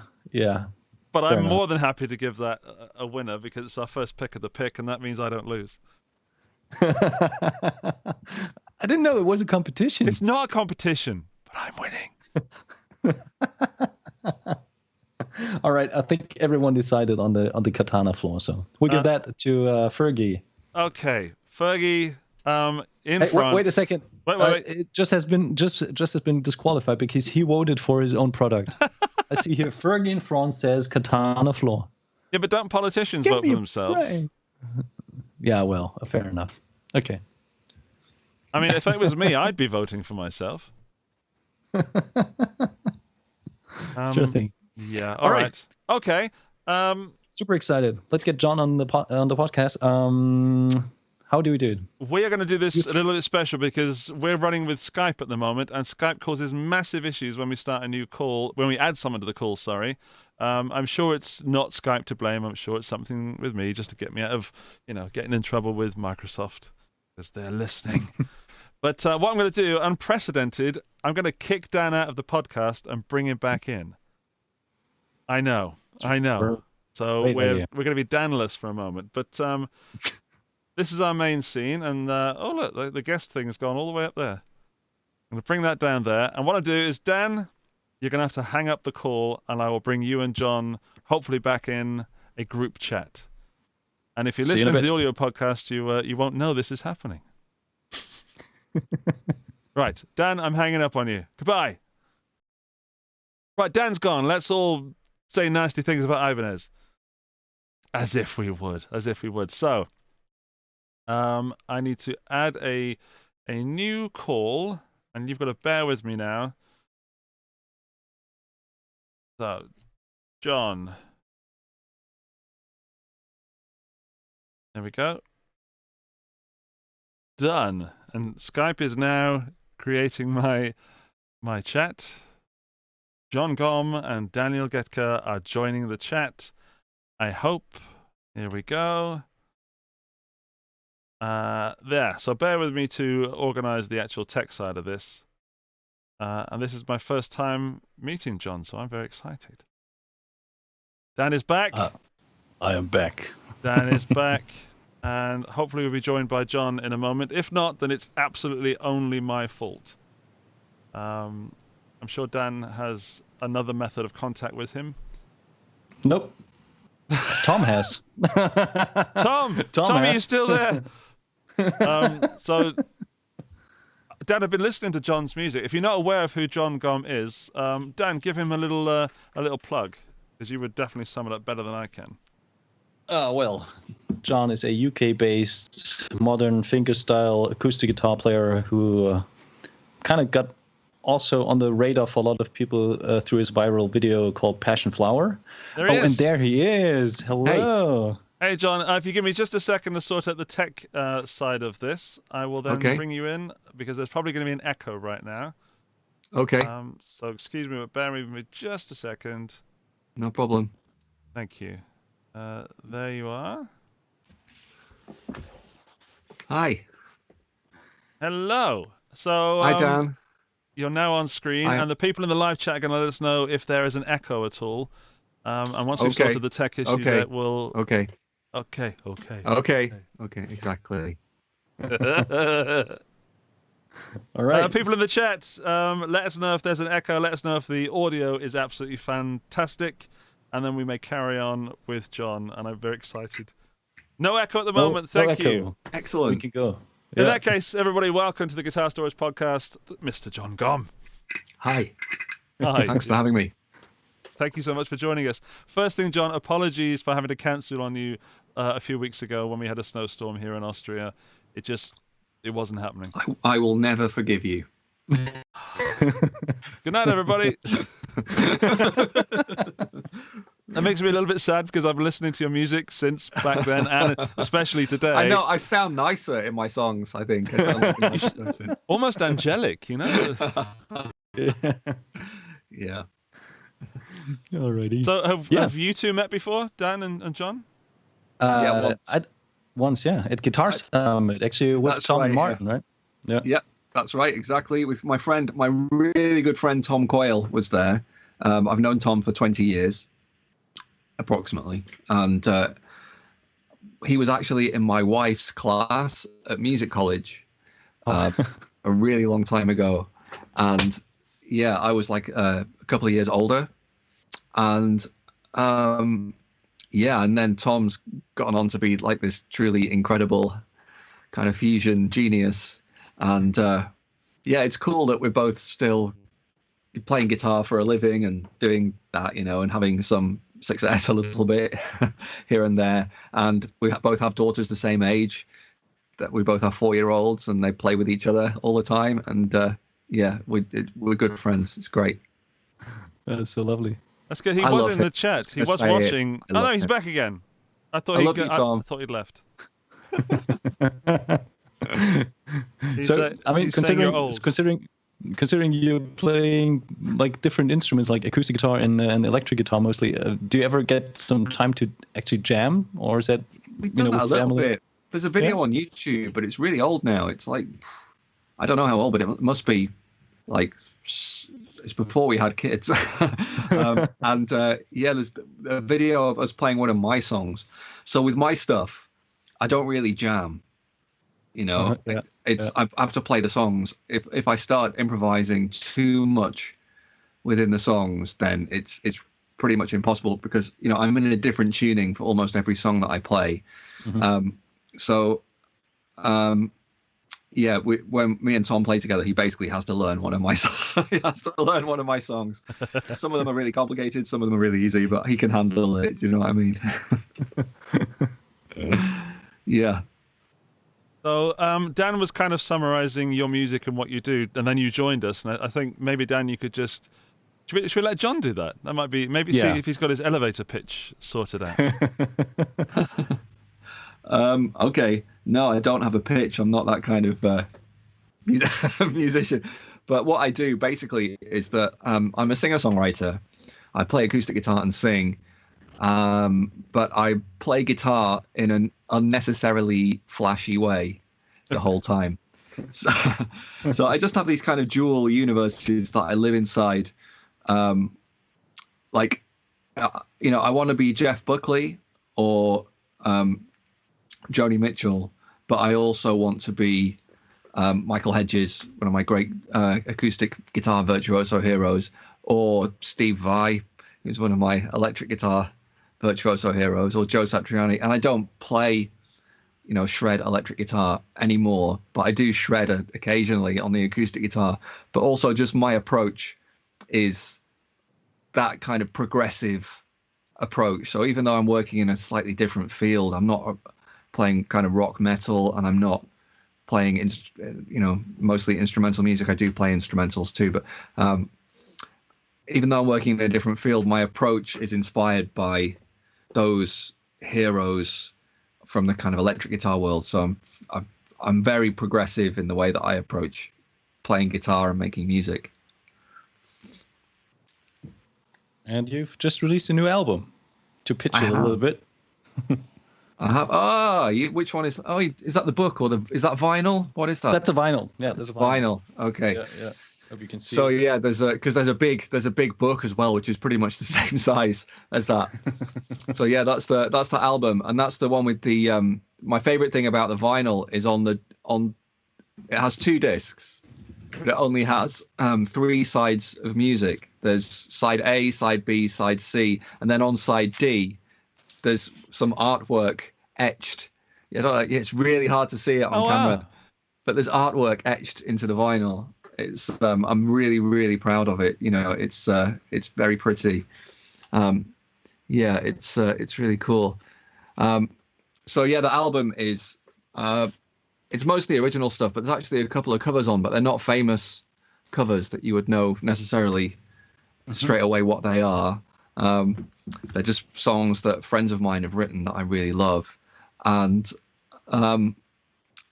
[SPEAKER 2] But I'm more than happy to give that a winner, because it's our first pick of the pick, and that means I don't lose.
[SPEAKER 3] I didn't know it was a competition.
[SPEAKER 2] It's not a competition, but I'm winning.
[SPEAKER 3] All right, I think everyone decided on the Katana floor, so we'll give that to Fergie.
[SPEAKER 2] Okay, Fergie, in
[SPEAKER 3] Hey,
[SPEAKER 2] France.
[SPEAKER 3] wait a second.
[SPEAKER 2] Wait.
[SPEAKER 3] It just has been disqualified because he voted for his own product. I see here Fergie in France says Katana floor.
[SPEAKER 2] Yeah, but don't politicians
[SPEAKER 3] Give
[SPEAKER 2] vote
[SPEAKER 3] me
[SPEAKER 2] for
[SPEAKER 3] a
[SPEAKER 2] themselves?
[SPEAKER 3] break. Yeah, well, fair enough. Okay.
[SPEAKER 2] I mean, if it was me, I'd be voting for myself.
[SPEAKER 3] Sure thing.
[SPEAKER 2] Yeah.
[SPEAKER 3] All
[SPEAKER 2] All
[SPEAKER 3] right.
[SPEAKER 2] right. Okay.
[SPEAKER 3] Super excited. Let's get John on the podcast. How do we do it?
[SPEAKER 2] We are going to do this a little bit special because we're running with Skype at the moment, and Skype causes massive issues when we start a new call, when we add someone to the call, sorry. I'm sure it's not Skype to blame. I'm sure it's something with me just to get me out of, getting in trouble with Microsoft because they're listening. But what I'm going to do, unprecedented, I'm going to kick Dan out of the podcast and bring him back in. I know. So we're going to be Danless for a moment. But this is our main scene, and look, the guest thing has gone all the way up there. I'm going to bring that down there. And what I'll do is, Dan, you're going to have to hang up the call, and I will bring you and John hopefully back in a group chat. And if you're listening to the audio podcast, you won't know this is happening. Right, Dan, I'm hanging up on you. Goodbye. Right, Dan's gone. Let's all say nasty things about Ibanez. As if we would. So, I need to add a new call, and you've got to bear with me now. So, John. There we go. Done. And Skype is now creating my chat. Jon Gomm and Daniel Getka are joining the chat. I hope. Here we go. There. So bear with me to organize the actual tech side of this. And this is my first time meeting John, so I'm very excited. Dan is back.
[SPEAKER 3] I am back.
[SPEAKER 2] Dan is back. And hopefully we'll be joined by John in a moment. If not, then it's absolutely only my fault. I'm sure Dan has another method of contact with him.
[SPEAKER 3] Nope. Tom has.
[SPEAKER 2] Tom, are you still there? So, Dan, I've been listening to John's music. If you're not aware of who Jon Gomm is, Dan, give him a little plug, because you would definitely sum it up better than I can.
[SPEAKER 3] Well, John is a UK-based modern fingerstyle acoustic guitar player who kind of got also on the radar for a lot of people through his viral video called Passion Flower.
[SPEAKER 2] There he is.
[SPEAKER 3] And there he is. Hello.
[SPEAKER 2] Hey, John, if you give me just a second to sort out the tech side of this, I will then bring you in, because there's probably going to be an echo right now.
[SPEAKER 5] Okay.
[SPEAKER 2] So excuse me, but bear with me just a second.
[SPEAKER 5] No problem.
[SPEAKER 2] Thank you. There you are.
[SPEAKER 5] Hi.
[SPEAKER 2] Hello. So
[SPEAKER 5] Hi, Dan.
[SPEAKER 2] You're now on screen, and the people in the live chat are going to let us know if there is an echo at all. And once we've sorted the tech issues out, we'll...
[SPEAKER 5] Okay. Exactly.
[SPEAKER 3] All right.
[SPEAKER 2] People in the chat, let us know if there's an echo. Let us know if the audio is absolutely fantastic. And then we may carry on with John, and I'm very excited. No echo at the moment. Thank you.
[SPEAKER 5] Excellent.
[SPEAKER 3] We can go.
[SPEAKER 2] In that case, everybody, welcome to the Guitar Storage Podcast, Mr. Jon Gomm.
[SPEAKER 5] Hi.
[SPEAKER 2] Hi.
[SPEAKER 5] Thanks for having me.
[SPEAKER 2] Thank you so much for joining us. First thing, John, apologies for having to cancel on you a few weeks ago when we had a snowstorm here in Austria. It wasn't happening.
[SPEAKER 5] I will never forgive you.
[SPEAKER 2] Good night, everybody. That makes me a little bit sad because I've been listening to your music since back then, and especially today.
[SPEAKER 5] I know, I sound nicer in my songs, I think. I sound like a nice person.
[SPEAKER 2] Almost angelic, you know?
[SPEAKER 5] Yeah.
[SPEAKER 3] Alrighty.
[SPEAKER 2] So have you two met before, Dan and John?
[SPEAKER 5] Yeah,
[SPEAKER 3] once, at Guitar Summit, actually with Tom and Martin, right?
[SPEAKER 5] Yeah, that's right, exactly. With my friend, my really good friend Tom Coyle was there. I've known Tom for 20 years, approximately. And he was actually in my wife's class at music college a really long time ago. And yeah, I was like a couple of years older. And and then Tom's gotten on to be like this truly incredible kind of fusion genius. And yeah, it's cool that we're both still playing guitar for a living and doing that, and having some success a little bit here and there. And we both have daughters the same age. That we both have 4-year-olds, and they play with each other all the time. And yeah, we're good friends. It's great.
[SPEAKER 3] That's so lovely.
[SPEAKER 2] That's good. He
[SPEAKER 5] I
[SPEAKER 2] was
[SPEAKER 5] love
[SPEAKER 2] in
[SPEAKER 5] him.
[SPEAKER 2] the chat.
[SPEAKER 5] Just
[SPEAKER 2] He
[SPEAKER 5] gonna
[SPEAKER 2] was
[SPEAKER 5] say it.
[SPEAKER 2] watching.
[SPEAKER 5] I
[SPEAKER 2] Oh no,
[SPEAKER 5] love
[SPEAKER 2] he's
[SPEAKER 5] him.
[SPEAKER 2] back again. I thought
[SPEAKER 5] I love you, Tom.
[SPEAKER 2] I thought he'd left.
[SPEAKER 3] So I mean,
[SPEAKER 2] he's saying you're old.
[SPEAKER 3] considering you're playing like different instruments, like acoustic guitar and electric guitar mostly, do you ever get some time to actually jam, or is that
[SPEAKER 5] We've done that a
[SPEAKER 3] with
[SPEAKER 5] little
[SPEAKER 3] family?
[SPEAKER 5] bit. There's a video on YouTube, but it's really old now. It's like, I don't know how old, but it must be like, it's before we had kids. And yeah, there's a video of us playing one of my songs. So with my stuff, I don't really jam.
[SPEAKER 3] Yeah.
[SPEAKER 5] I have to play the songs. If I start improvising too much within the songs, then it's pretty much impossible, because I'm in a different tuning for almost every song that I play. Yeah, when me and Tom play together, he basically has to learn one of my he has to learn one of my songs. Some of them are really complicated, some of them are really easy, but he can handle it. Do you know what I mean? Yeah.
[SPEAKER 2] So Dan was kind of summarizing your music and what you do, and then you joined us. And I think maybe Dan, you could just should we let John do that? That might be see if he's got his elevator pitch sorted out.
[SPEAKER 5] Okay. No, I don't have a pitch. I'm not that kind of musician. But what I do basically is that I'm a singer-songwriter. I play acoustic guitar and sing, but I play guitar in an unnecessarily flashy way the whole time. So I just have these kind of dual universes that I live inside. Like, I want to be Jeff Buckley or Joni Mitchell, but I also want to be Michael Hedges, one of my great acoustic guitar virtuoso heroes, or Steve Vai, who's one of my electric guitar virtuoso heroes, or Joe Satriani. And I don't play, shred electric guitar anymore, but I do shred occasionally on the acoustic guitar. But also just my approach is that kind of progressive approach. So even though I'm working in a slightly different field, I'm not playing kind of rock metal, and I'm not playing mostly instrumental music. I do play instrumentals too, but even though I'm working in a different field, my approach is inspired by those heroes from the kind of electric guitar world. So I'm very progressive in the way that I approach playing guitar and making music.
[SPEAKER 3] And you've just released a new album. To pitch it a little bit.
[SPEAKER 5] I have. Which one is? Oh, is that the book or is that vinyl? What is that?
[SPEAKER 3] That's a vinyl. Yeah, that's a
[SPEAKER 5] vinyl. Okay.
[SPEAKER 3] Yeah. Hope you can see.
[SPEAKER 5] So
[SPEAKER 3] it.
[SPEAKER 5] yeah, there's a big book as well, which is pretty much the same size as that. So yeah, that's the album, and that's the one with the my favorite thing about the vinyl is it has 2 discs, but it only has 3 sides of music. There's side A, side B, side C, and then on side D, there's some artwork etched. It's really hard to see it on camera,
[SPEAKER 2] wow.
[SPEAKER 5] but there's artwork etched into the vinyl. It's I'm really, really proud of it. It's very pretty. Yeah, it's really cool. So yeah, the album is it's mostly original stuff, but there's actually a couple of covers on, but they're not famous covers that you would know necessarily straight away what they are. They're just songs that friends of mine have written that I really love. And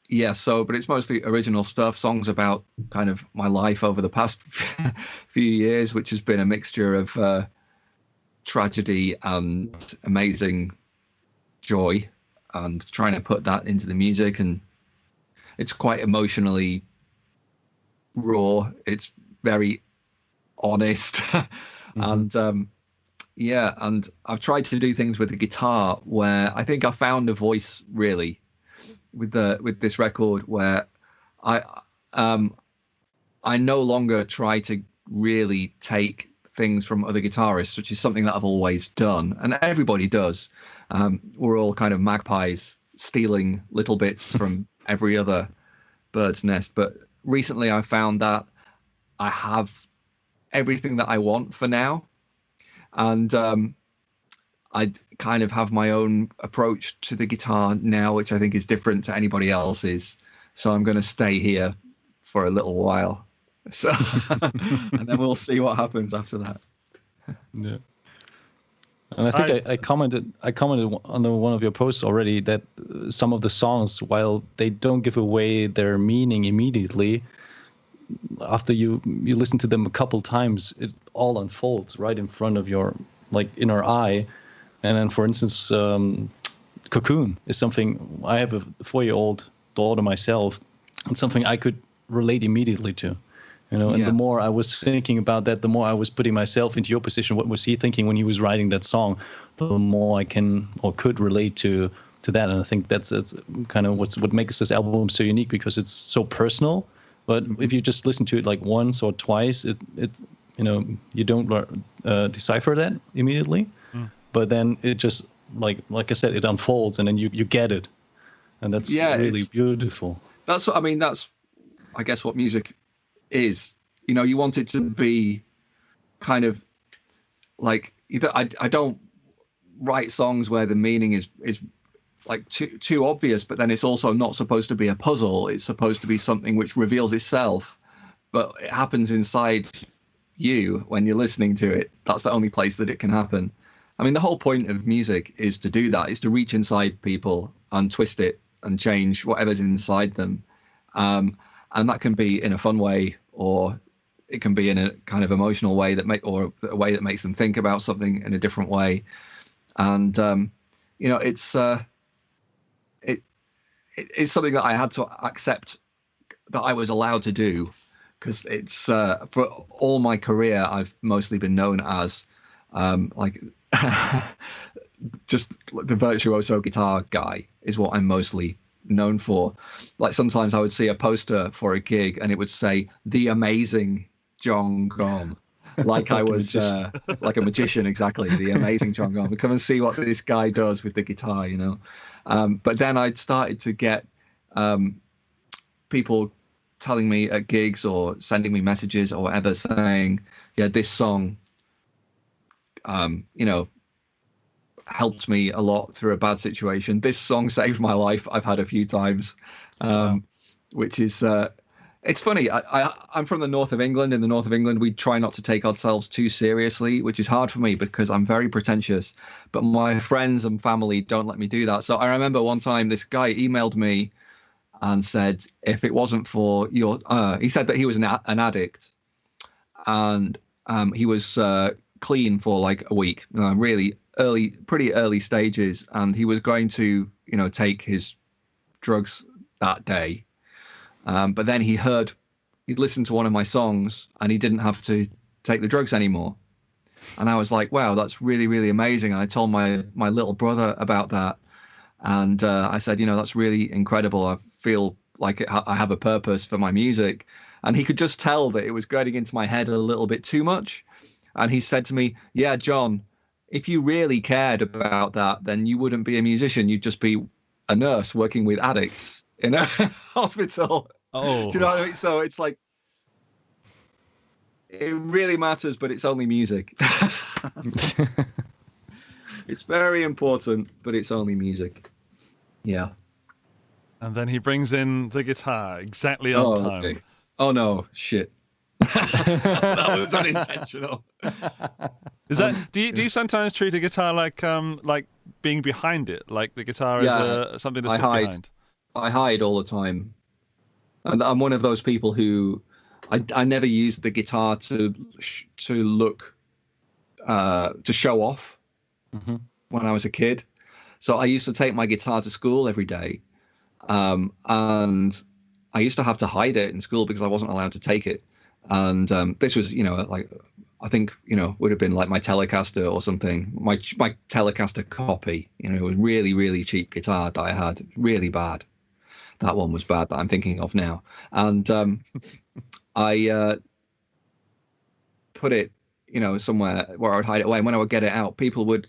[SPEAKER 5] yeah, but it's mostly original stuff, songs about kind of my life over the past few years, which has been a mixture of tragedy and amazing joy, and trying to put that into the music. And it's quite emotionally raw. It's very honest. And yeah, and I've tried to do things with the guitar where I think I found a voice really with this record where I no longer try to really take things from other guitarists, which is something that I've always done, and everybody does. We're all kind of magpies stealing little bits from every other bird's nest. But recently I found that I have everything that I want for now. And I kind of have my own approach to the guitar now, which I think is different to anybody else's. So I'm going to stay here for a little while. So, and then we'll see what happens after that.
[SPEAKER 3] Yeah. And I think I commented on one of your posts already that some of the songs, while they don't give away their meaning immediately, after you listen to them a couple times, it all unfolds right in front of your inner eye. And then, for instance, Cocoon is something, I have a 4-year-old daughter myself, and something I could relate immediately to. And the more I was thinking about that, the more I was putting myself into your position. What was he thinking when he was writing that song? The more I can or could relate to that. And I think that's kind of what makes this album so unique, because it's so personal. But if you just listen to it like once or twice, it you don't decipher that immediately. But then it just like I said, it unfolds, and then you get it, and that's really beautiful.
[SPEAKER 5] That's I guess what music is. You want it to be kind of like I don't write songs where the meaning is like too obvious, but then it's also not supposed to be a puzzle. It's supposed to be something which reveals itself, but it happens inside you when you're listening to it. That's the only place that it can happen. I mean, the whole point of music is to do that, is to reach inside people and twist it and change whatever's inside them. And that can be in a fun way, or it can be in a kind of emotional way or a way that makes them think about something in a different way. And, it's something that I had to accept that I was allowed to do, because it's for all my career, I've mostly been known as just the virtuoso guitar guy is what I'm mostly known for. Like sometimes I would see a poster for a gig and it would say "The Amazing Jon Gomm," like I was like a magician. Exactly, the amazing John Gomm. Come and see what this guy does with the guitar, But then I'd started to get people telling me at gigs or sending me messages or whatever saying, "Yeah, this song, helped me a lot through a bad situation. This song saved my life." I've had a few times, which is, it's funny. I'm from the north of England. In the north of England, we try not to take ourselves too seriously, which is hard for me because I'm very pretentious. But my friends and family don't let me do that. So I remember one time this guy emailed me and said, if it wasn't for your, he said that he was an addict, and he was clean for like a week, really pretty early stages, and he was going to take his drugs that day, but then he listened to one of my songs and he didn't have to take the drugs anymore. And I was like, wow, that's really, really amazing. And I told my little brother about that, and I said, that's really incredible. I feel like I have a purpose for my music. And he could just tell that it was getting into my head a little bit too much. And he said to me, "Yeah, John, if you really cared about that, then you wouldn't be a musician. You'd just be a nurse working with addicts in a hospital."
[SPEAKER 2] Oh,
[SPEAKER 5] do you know what I mean? So it's like, it really matters, but it's only music. It's very important, but it's only music. Yeah.
[SPEAKER 2] And then he brings in the guitar exactly on time.
[SPEAKER 5] Okay. Oh no, shit. That was unintentional.
[SPEAKER 2] Is that do you sometimes treat a guitar like being behind it, like the guitar is something to sit behind?
[SPEAKER 5] I hide all the time, and I'm one of those people who I never used the guitar to look to show off when I was a kid. So I used to take my guitar to school every day, and I used to have to hide it in school because I wasn't allowed to take it. And this was, like, I think, would have been like my Telecaster or something, my Telecaster copy. It was really, really cheap guitar that I had, really bad. That one was bad that I'm thinking of now. And I put it, somewhere where I would hide it away. And when I would get it out, people would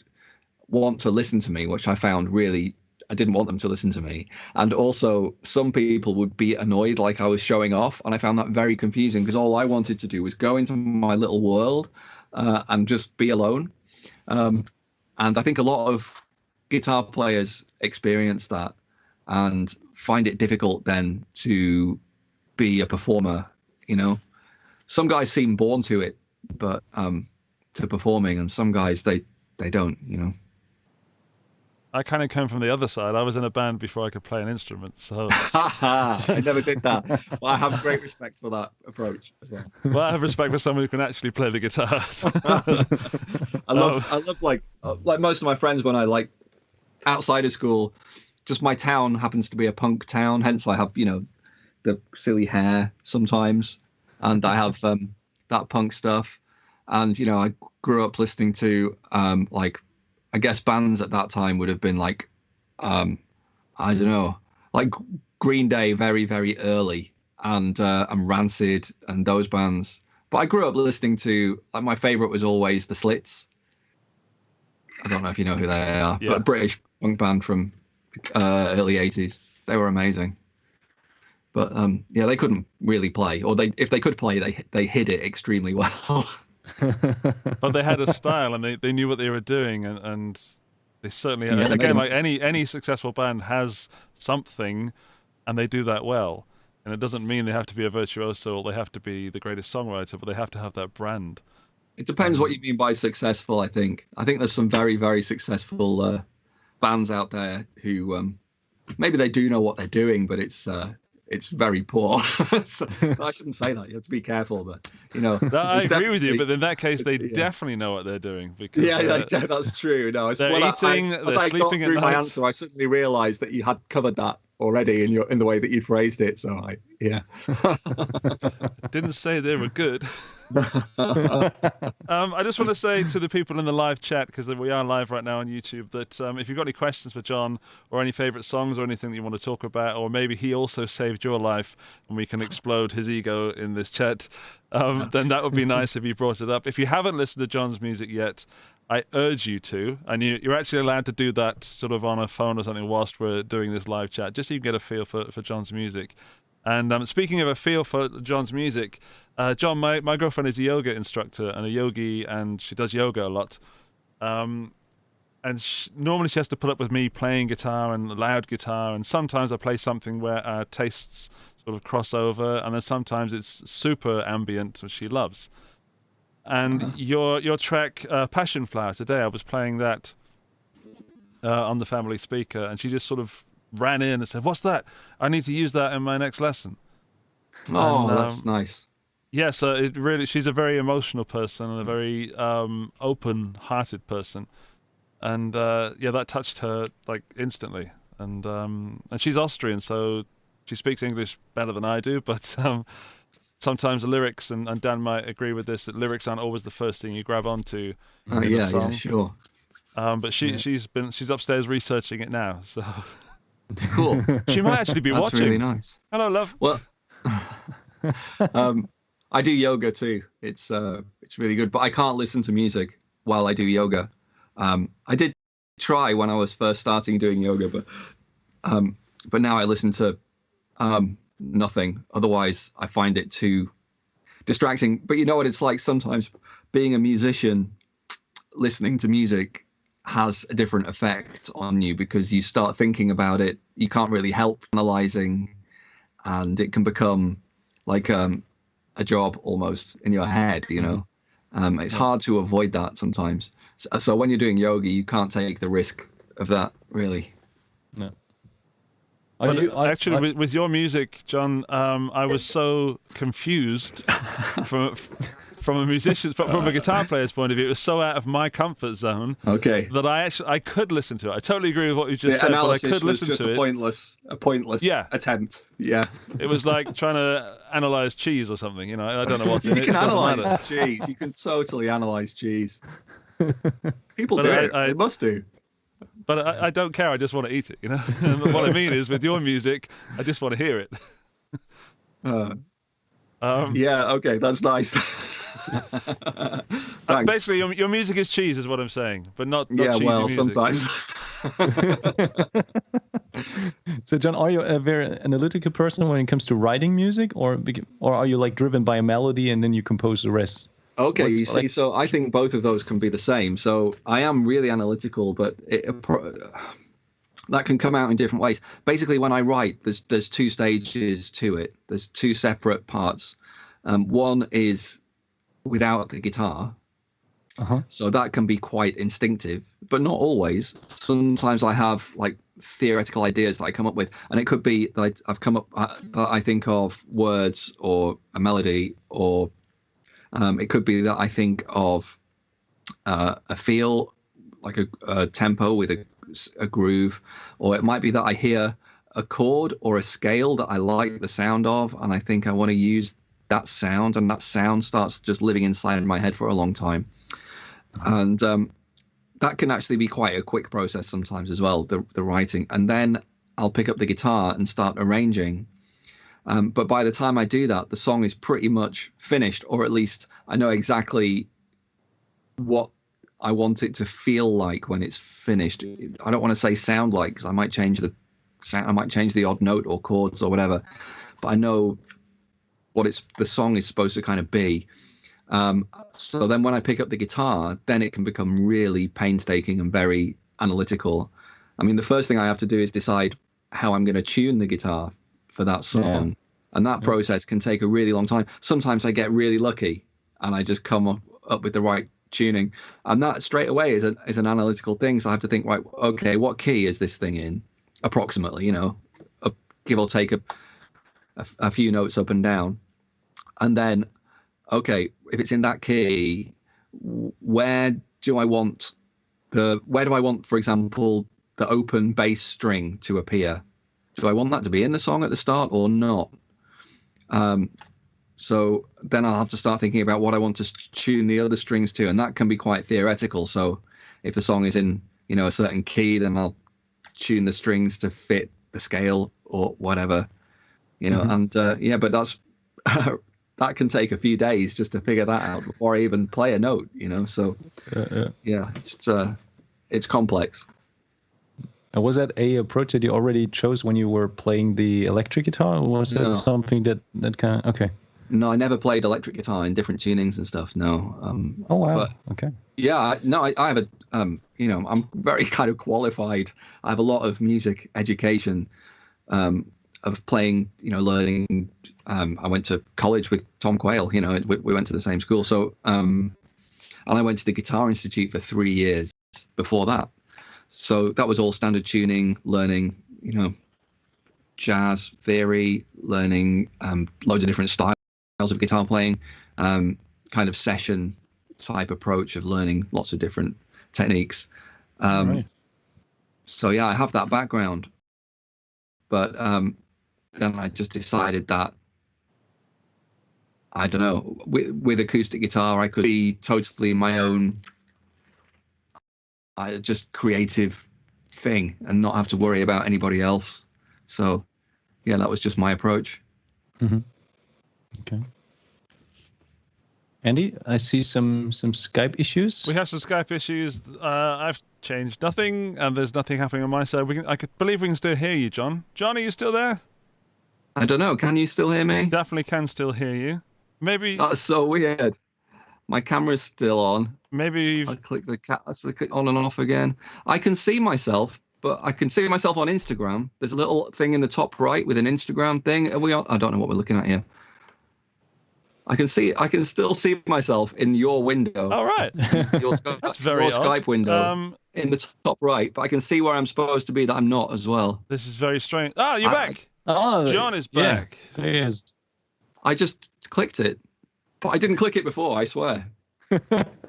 [SPEAKER 5] want to listen to me, which I found really I didn't want them to listen to me. And also, some people would be annoyed like I was showing off, and I found that very confusing because all I wanted to do was go into my little world and just be alone. And I think a lot of guitar players experience that and find it difficult then to be a performer. Some guys seem born to it, but to performing, and some guys they don't.
[SPEAKER 2] I kind of came from the other side. I was in a band before I could play an instrument, so
[SPEAKER 5] I never did that. Well, I have great respect for that approach as well.
[SPEAKER 2] Well, I have respect for someone who can actually play the guitar.
[SPEAKER 5] I love like most of my friends when I outside of school, just my town happens to be a punk town. Hence, I have the silly hair sometimes, and I have that punk stuff. And I grew up listening to I guess bands at that time would have been I don't know, like Green Day very, very early, and Rancid and those bands. But I grew up listening to, my favorite was always the Slits. I don't know if you know who they are, but a British punk band from early 80s. They were amazing. But they couldn't really play, or if they could play, they hid it extremely well.
[SPEAKER 2] But they had a style, and they knew what they were doing, and they certainly had, again, like any successful band has something, and they do that well. And it doesn't mean they have to be a virtuoso or they have to be the greatest songwriter, but they have to have that brand.
[SPEAKER 5] It depends what you mean by successful. I think there's some very, very successful bands out there who maybe they do know what they're doing, but it's very poor. So, I shouldn't say that. You have to be careful, but
[SPEAKER 2] I agree with you. But in that case, they definitely know what they're doing. Because,
[SPEAKER 5] that's true. No,
[SPEAKER 2] they're eating. They're sleeping at night.
[SPEAKER 5] My answer, I suddenly realised that you had covered that already in the way that you phrased it. So
[SPEAKER 2] didn't say they were good. I just want to say to the people in the live chat, because we are live right now on YouTube, that if you've got any questions for John or any favourite songs or anything that you want to talk about, or maybe he also saved your life and we can explode his ego in this chat, then that would be nice if you brought it up. If you haven't listened to John's music yet, I urge you to, and you're actually allowed to do that sort of on a phone or something whilst we're doing this live chat, just so you can get a feel for John's music. And speaking of a feel for John's music, John, my girlfriend is a yoga instructor and a yogi, and she does yoga a lot. And normally she has to put up with me playing guitar and loud guitar, and sometimes I play something where our tastes sort of cross over, and then sometimes it's super ambient, which she loves. And your track, Passion Flower, today I was playing that on the family speaker, and she just sort of ran in and said, "What's that? I need to use that in my next lesson."
[SPEAKER 5] Oh, and, that's nice.
[SPEAKER 2] Yeah, so she's a very emotional person and a very open-hearted person, and that touched her like instantly. And she's Austrian, so she speaks English better than I do, but sometimes the lyrics, and Dan might agree with this, that lyrics aren't always the first thing you grab onto.
[SPEAKER 5] Yeah, sure.
[SPEAKER 2] But she's upstairs researching it now, so.
[SPEAKER 5] Cool.
[SPEAKER 2] She might actually be watching.
[SPEAKER 5] That's really nice.
[SPEAKER 2] Hello, love.
[SPEAKER 5] Well, I do yoga too. It's really good, but I can't listen to music while I do yoga. I did try when I was first starting doing yoga, but now I listen to nothing. Otherwise, I find it too distracting. But you know what it's like sometimes being a musician, listening to music has a different effect on you because you start thinking about it. You can't really help analyzing, and it can become like a job almost in your head, It's hard to avoid that sometimes. So when you're doing yoga, you can't take the risk of that, really.
[SPEAKER 3] No.
[SPEAKER 2] Actually, with your music, John, I was so confused from a musician's, from a guitar player's point of view. It was so out of my comfort zone.
[SPEAKER 5] Okay.
[SPEAKER 2] That I could listen to it. I totally agree with what you just said, but I could listen to it.
[SPEAKER 5] A pointless attempt. Yeah.
[SPEAKER 2] It was like trying to analyze cheese or something. I don't know what's in it.
[SPEAKER 5] You can analyze cheese. You can totally analyze cheese. People do it. They must do.
[SPEAKER 2] But I don't care. I just want to eat it. What I mean is, with your music, I just want to hear it.
[SPEAKER 5] Yeah. Okay. That's nice.
[SPEAKER 2] Basically, your music is cheese, is what I'm saying, but not
[SPEAKER 5] yeah.
[SPEAKER 2] cheesy
[SPEAKER 5] Well,
[SPEAKER 2] music.
[SPEAKER 5] sometimes.
[SPEAKER 3] So, John, are you a very analytical person when it comes to writing music, or are you like driven by a melody and then you compose the rest?
[SPEAKER 5] Okay, you see, so I think both of those can be the same. So I am really analytical, but that can come out in different ways. Basically, when I write, there's two stages to it. There's two separate parts. One is without the guitar. So that can be quite instinctive, but not always. Sometimes I have like theoretical ideas that I come up with, and it could be that I've come up that I think of words or a melody, or it could be that I think of a feel, like a tempo with a groove, or it might be that I hear a chord or a scale that I like the sound of, and I think I want to use that sound, and that sound starts just living inside my head for a long time. And that can actually be quite a quick process sometimes as well, the writing. And then I'll pick up the guitar and start arranging. But by the time I do that, the song is pretty much finished, or at least I know exactly what I want it to feel like when it's finished. I don't want to say sound like, because I might change the sound, I might change the odd note or chords or whatever. But I know what the song is supposed to kind of be. So then when I pick up the guitar, then it can become really painstaking and very analytical. I mean, the first thing I have to do is decide how I'm going to tune the guitar for that song. And that process can take a really long time. Sometimes I get really lucky and I just come up with the right tuning. And that straight away is an analytical thing. So I have to think, right, okay, what key is this thing in? Approximately, give or take a few notes up and down. And then, okay, if it's in that key, where do I want, for example, the open bass string to appear? Do I want that to be in the song at the start or not? So then I'll have to start thinking about what I want to tune the other strings to, and that can be quite theoretical. So if the song is in, a certain key, then I'll tune the strings to fit the scale or whatever, and but that's that can take a few days just to figure that out before I even play a note, so it's complex.
[SPEAKER 3] And was that a approach that you already chose when you were playing the electric guitar, or was that something that kind of, okay?
[SPEAKER 5] No, I never played electric guitar in different tunings and stuff. No.
[SPEAKER 3] Oh wow.
[SPEAKER 5] But,
[SPEAKER 3] okay.
[SPEAKER 5] Yeah. I have a. I'm very kind of qualified. I have a lot of music education, of playing. Learning. I went to college with Tom Quayle. We went to the same school. So, and I went to the Guitar Institute for 3 years before that. So that was all standard tuning, learning. Jazz theory, learning loads of different styles of guitar playing, kind of session type approach of learning lots of different techniques.
[SPEAKER 3] Right.
[SPEAKER 5] So yeah, I have that background, but then I just decided that, I don't know, with acoustic guitar I could be totally my own just creative thing and not have to worry about anybody else. So yeah, that was just my approach.
[SPEAKER 3] Mm-hmm. Okay. Andy, I see some Skype issues.
[SPEAKER 2] We have some Skype issues. I've changed nothing, and there's nothing happening on my side. I believe we can still hear you, John. John, are you still there?
[SPEAKER 5] I don't know. Can you still hear me?
[SPEAKER 2] Definitely can still hear you. Maybe.
[SPEAKER 5] That's so weird. My camera's still on.
[SPEAKER 2] Maybe
[SPEAKER 5] I click let's click on and off again. I can see myself, but I can see myself on Instagram. There's a little thing in the top right with an Instagram thing. Are we on? I don't know what we're looking at here. I can still see myself in your window.
[SPEAKER 2] All right. That's very
[SPEAKER 5] your
[SPEAKER 2] odd.
[SPEAKER 5] Skype window in the top right, but I can see where I'm supposed to be that I'm not as well.
[SPEAKER 2] This is very strange. Ah, you're back.
[SPEAKER 3] Oh,
[SPEAKER 2] John is back.
[SPEAKER 3] Yeah, there he is.
[SPEAKER 5] I just clicked it, but I didn't click it before, I swear.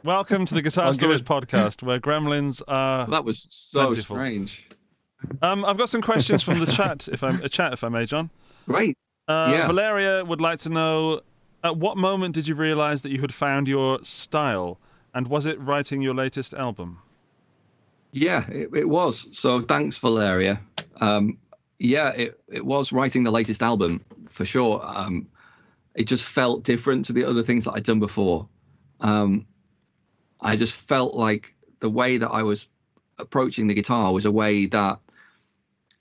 [SPEAKER 2] Welcome to the Guitar Stories podcast, where gremlins are.
[SPEAKER 5] That was so
[SPEAKER 2] plentiful.
[SPEAKER 5] strange.
[SPEAKER 2] I've got some questions from the chat, if I may, John.
[SPEAKER 5] Great. Yeah.
[SPEAKER 2] Valeria would like to know, at what moment did you realize that you had found your style, and was it writing your latest album?
[SPEAKER 5] Yeah, it was. So thanks, Valeria. Yeah, it was writing the latest album for sure. It just felt different to the other things that I'd done before. I just felt like the way that I was approaching the guitar was a way that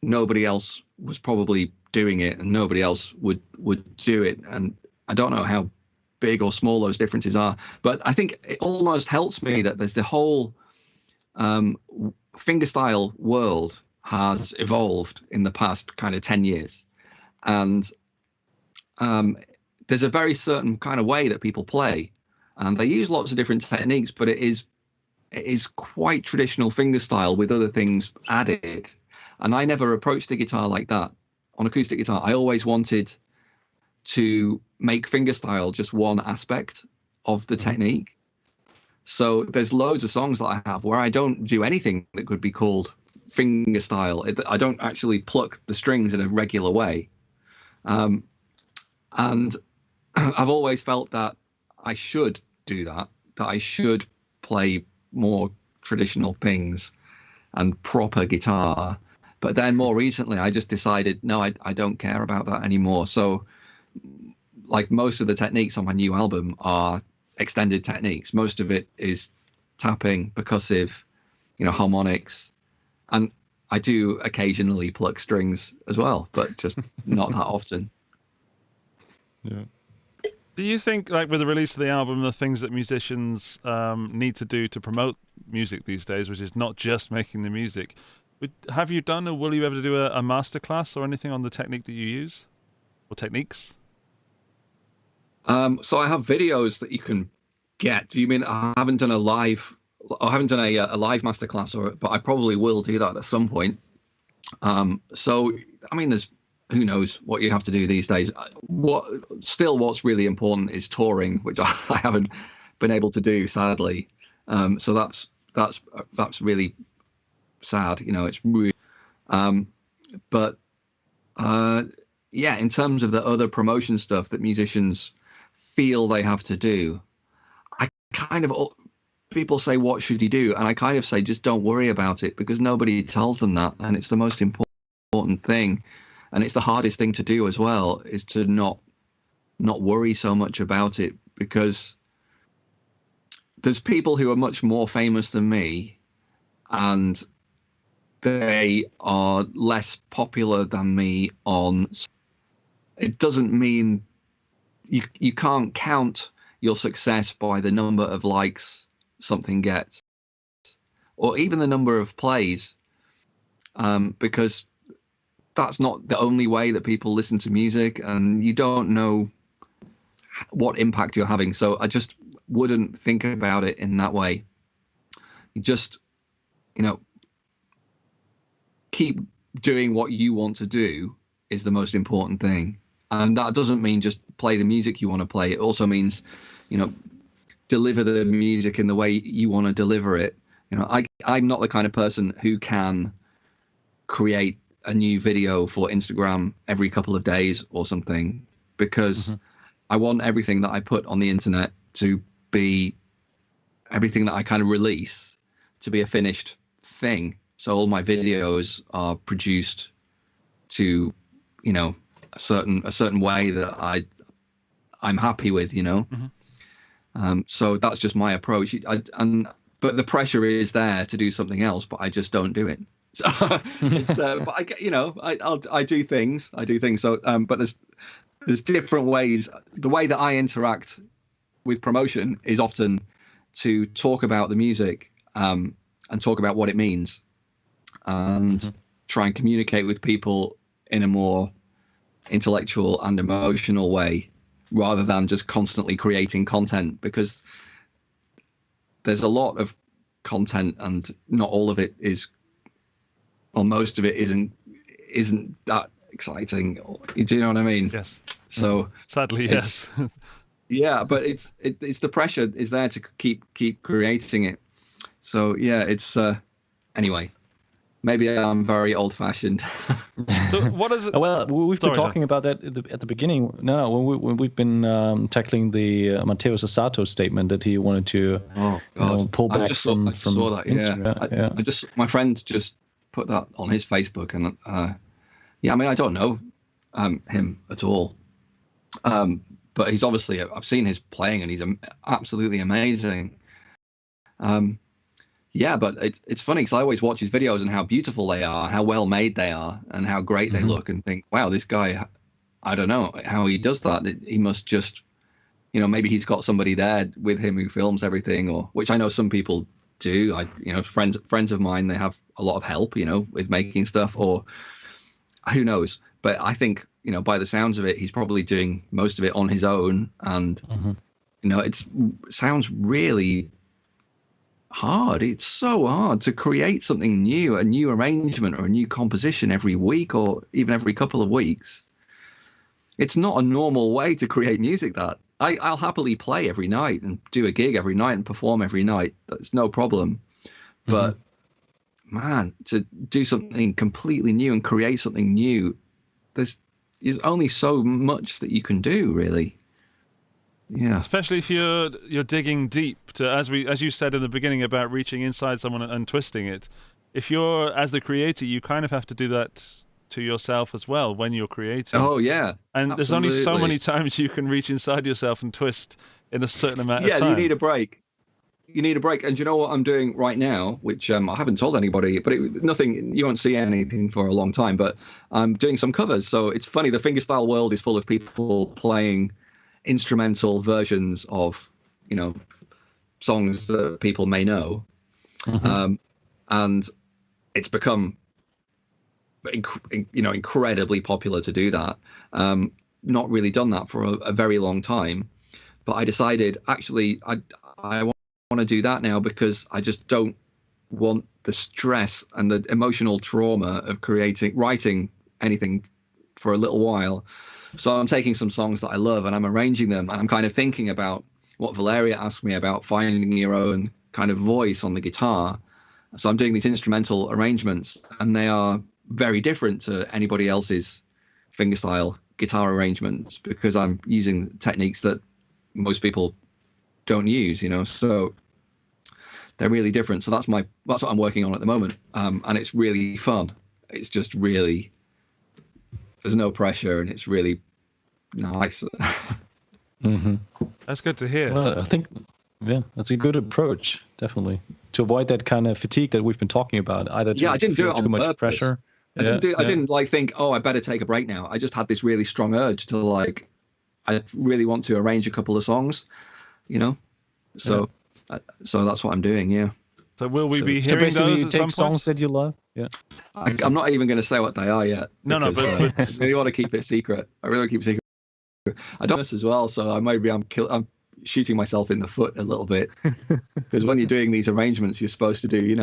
[SPEAKER 5] nobody else was probably doing it, and nobody else would do it. And I don't know how big or small those differences are, but I think it almost helps me that there's the whole fingerstyle world has evolved in the past kind of 10 years. And there's a very certain kind of way that people play, and they use lots of different techniques, but it is quite traditional fingerstyle with other things added. And I never approached the guitar like that. On acoustic guitar, I always wanted to make fingerstyle just one aspect of the technique. So there's loads of songs that I have where I don't do anything that could be called fingerstyle. I don't actually pluck the strings in a regular way. And I've always felt that I should do that I should play more traditional things and proper guitar. But then more recently, I just decided, no, I don't care about that anymore. So like most of the techniques on my new album are extended techniques. Most of it is tapping, percussive, harmonics. And I do occasionally pluck strings as well, but just not that often.
[SPEAKER 2] Yeah. Do you think, like with the release of the album, the things that musicians need to do to promote music these days, which is not just making the music, have you done or will you ever do a masterclass or anything on the technique that you use, or techniques?
[SPEAKER 5] So I have videos that you can get. Do you mean I haven't done a live masterclass, but I probably will do that at some point. So I mean, who knows what you have to do these days. What's really important is touring, which I haven't been able to do, sadly. So that's really sad. It's really. But in terms of the other promotion stuff that musicians feel they have to do, people say, what should you do? And I kind of say, just don't worry about it, because nobody tells them that, and it's the most important thing. And it's the hardest thing to do as well, is to not worry so much about it, because there's people who are much more famous than me, and they are less popular than me on. It doesn't mean you can't count your success by the number of likes something gets, or even the number of plays, because that's not the only way that people listen to music, and you don't know what impact you're having. So I just wouldn't think about it in that way. You just, keep doing what you want to do is the most important thing. And that doesn't mean just play the music you want to play. It also means, deliver the music in the way you want to deliver it. I'm not the kind of person who can create a new video for Instagram every couple of days or something, because I want everything that I put on the internet to be everything that I kind of release to be a finished thing. So all my videos are produced to, a certain way that I'm happy with, So that's just my approach. But the pressure is there to do something else, but I just don't do it. So it's, but I do things. So, but there's different ways. The way that I interact with promotion is often to talk about the music, and talk about what it means, and try and communicate with people in a more intellectual and emotional way, rather than just constantly creating content, because there's a lot of content and not all of it is, well, most of it isn't that exciting. Do you know what I mean?
[SPEAKER 2] Yes.
[SPEAKER 5] So
[SPEAKER 2] sadly, yes.
[SPEAKER 5] Yeah, but it's the pressure is there to keep creating it. So yeah, it's anyway. Maybe I'm very old-fashioned.
[SPEAKER 2] So what is it?
[SPEAKER 3] Well, we've been talking about that at the beginning. No, when we've been tackling the Matteo Sasato statement that he wanted to pull back from
[SPEAKER 5] saw that.
[SPEAKER 3] Instagram.
[SPEAKER 5] Yeah. My friend just put that on his Facebook, and I mean, I don't know him at all, but he's obviously, I've seen his playing, and he's absolutely amazing. Yeah, but it's funny because I always watch his videos and how beautiful they are, how well made they are, and how great they look, and think, wow, this guy, I don't know how he does that. He must just, maybe he's got somebody there with him who films everything, or which I know some people do. Friends of mine, they have a lot of help, with making stuff, or who knows. But I think, by the sounds of it, he's probably doing most of it on his own, and it sounds really hard. It's so hard to create something new, a new arrangement or a new composition every week or even every couple of weeks. It's not a normal way to create music. That I'll happily play every night and do a gig every night and perform every night. That's no problem. But man, to do something completely new and create something new, there's only so much that you can do, really. Yeah,
[SPEAKER 2] especially if you're digging deep to, as you said in the beginning about reaching inside someone and twisting it. If you're, as the creator, you kind of have to do that to yourself as well when you're creating.
[SPEAKER 5] Oh yeah,
[SPEAKER 2] and
[SPEAKER 5] absolutely.
[SPEAKER 2] There's only so many times you can reach inside yourself and twist in a certain amount of time.
[SPEAKER 5] Yeah, you need a break. And you know what I'm doing right now, which I haven't told anybody, but nothing, you won't see anything for a long time, but I'm doing some covers. So it's funny, the fingerstyle world is full of people playing instrumental versions of, songs that people may know. And it's become, incredibly popular to do that. Not really done that for a very long time, but I decided, actually, I want to do that now because I just don't want the stress and the emotional trauma of writing anything for a little while. So I'm taking some songs that I love and I'm arranging them, and I'm kind of thinking about what Valeria asked me about, finding your own kind of voice on the guitar. So I'm doing these instrumental arrangements, and they are very different to anybody else's fingerstyle guitar arrangements because I'm using techniques that most people don't use, so they're really different. So that's what I'm working on at the moment, and it's really fun. It's just really, there's no pressure, and it's really nice.
[SPEAKER 2] That's good to hear.
[SPEAKER 3] Well, I think, that's a good approach, definitely, to avoid that kind of fatigue that we've been talking about. Either
[SPEAKER 5] I didn't do it on
[SPEAKER 3] too much
[SPEAKER 5] purpose.
[SPEAKER 3] pressure.
[SPEAKER 5] I didn't think, oh, I better take a break now. I just had this really strong urge to I really want to arrange a couple of songs, So, so that's what I'm doing. Yeah.
[SPEAKER 2] So will we be hearing those at some point?
[SPEAKER 3] Songs that you love? Yeah.
[SPEAKER 5] I'm not even going to say what they are yet.
[SPEAKER 2] No,
[SPEAKER 5] but I really want to keep it secret. I really keep it secret. I don't know this as well, so I'm shooting myself in the foot a little bit because when you're doing these arrangements, you're supposed to do,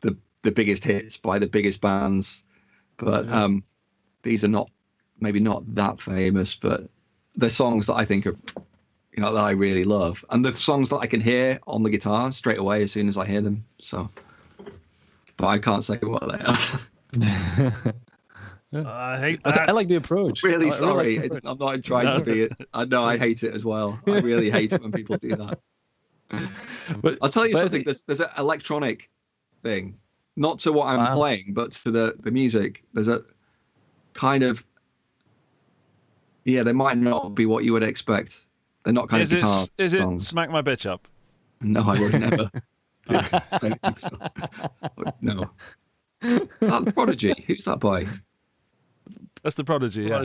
[SPEAKER 5] the biggest hits by the biggest bands, but these are maybe not that famous, but they're songs that I think are, that I really love, and the songs that I can hear on the guitar straight away as soon as I hear them. So, but I can't say what they are.
[SPEAKER 2] I hate that.
[SPEAKER 3] I like the approach.
[SPEAKER 5] Really sorry. I'm not trying to be it. I know I hate it as well. I really hate it when people do that. But I'll tell you something. There's an electronic thing, not to what I'm playing, but to the music. There's a kind of, they might not be what you would expect. They're not kind of guitar songs.
[SPEAKER 2] Is it Smack My Bitch Up?
[SPEAKER 5] No, I would never do anything so. No. That Prodigy. Who's that by?
[SPEAKER 2] That's the Prodigy, yeah.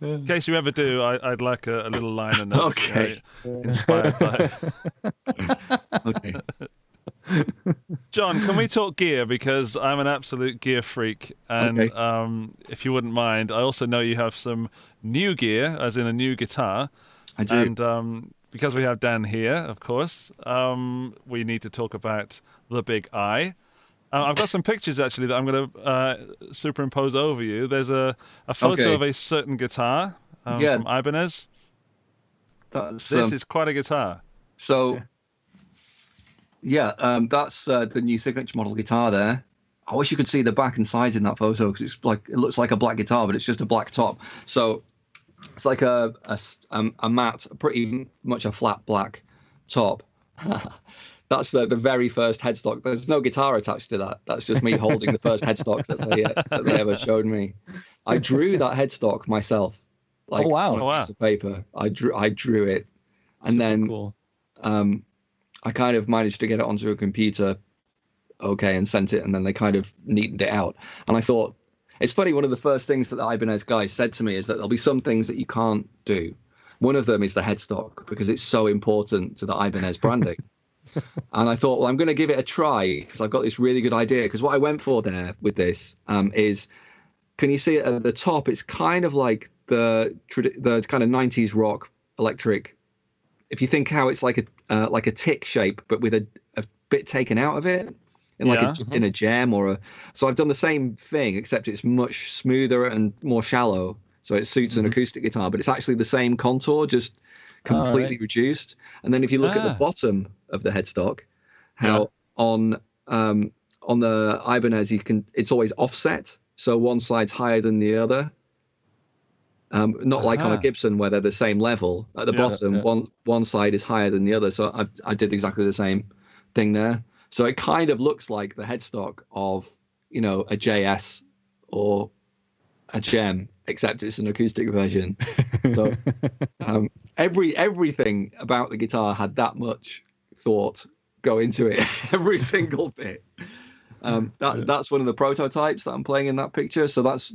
[SPEAKER 2] In case you ever do, I'd like a little line in that.
[SPEAKER 5] Okay.
[SPEAKER 2] Inspired by.
[SPEAKER 5] Okay.
[SPEAKER 2] John, can we talk gear? Because I'm an absolute gear freak. And if you wouldn't mind, I also know you have some new gear, as in a new guitar.
[SPEAKER 5] I do.
[SPEAKER 2] And because we have Dan here, of course, we need to talk about the Big I. I've got some pictures, actually, that I'm going to superimpose over you. There's a photo of a certain guitar from Ibanez. This is quite a guitar.
[SPEAKER 5] So, that's the new signature model guitar there. I wish you could see the back and sides in that photo because it looks like a black guitar, but it's just a black top. So it's like a matte, pretty much a flat black top. That's the very first headstock. There's no guitar attached to that. That's just me holding the first headstock that they ever showed me. I drew that headstock myself. On a piece of paper. I drew it, and then
[SPEAKER 3] cool.
[SPEAKER 5] I kind of managed to get it onto a computer, okay, and sent it, and then they kind of neatened it out. And I thought, it's funny, one of the first things that the Ibanez guy said to me is that there'll be some things that you can't do. One of them is the headstock, because it's so important to the Ibanez branding. And I thought, well, I'm going to give it a try, because I've got this really good idea. Because what I went for there with this is, can you see it at the top? It's kind of like the kind of 90s rock electric. If you think how it's like a tick shape, but with a bit taken out of it, in like in a gem or a. So I've done the same thing, except it's much smoother and more shallow, so it suits an acoustic guitar. But it's actually the same contour, just completely reduced. And then if you look at the bottom of the headstock, how on the Ibanez it's always offset, so one side's higher than the other. Not like on a Gibson where they're the same level. At the bottom, one side is higher than the other. So I did exactly the same thing there. So it kind of looks like the headstock of, you know, a JS or a Gem, except it's an acoustic version. So everything about the guitar had that much thought go into it, every single bit. That's one of the prototypes that I'm playing in that picture. So that's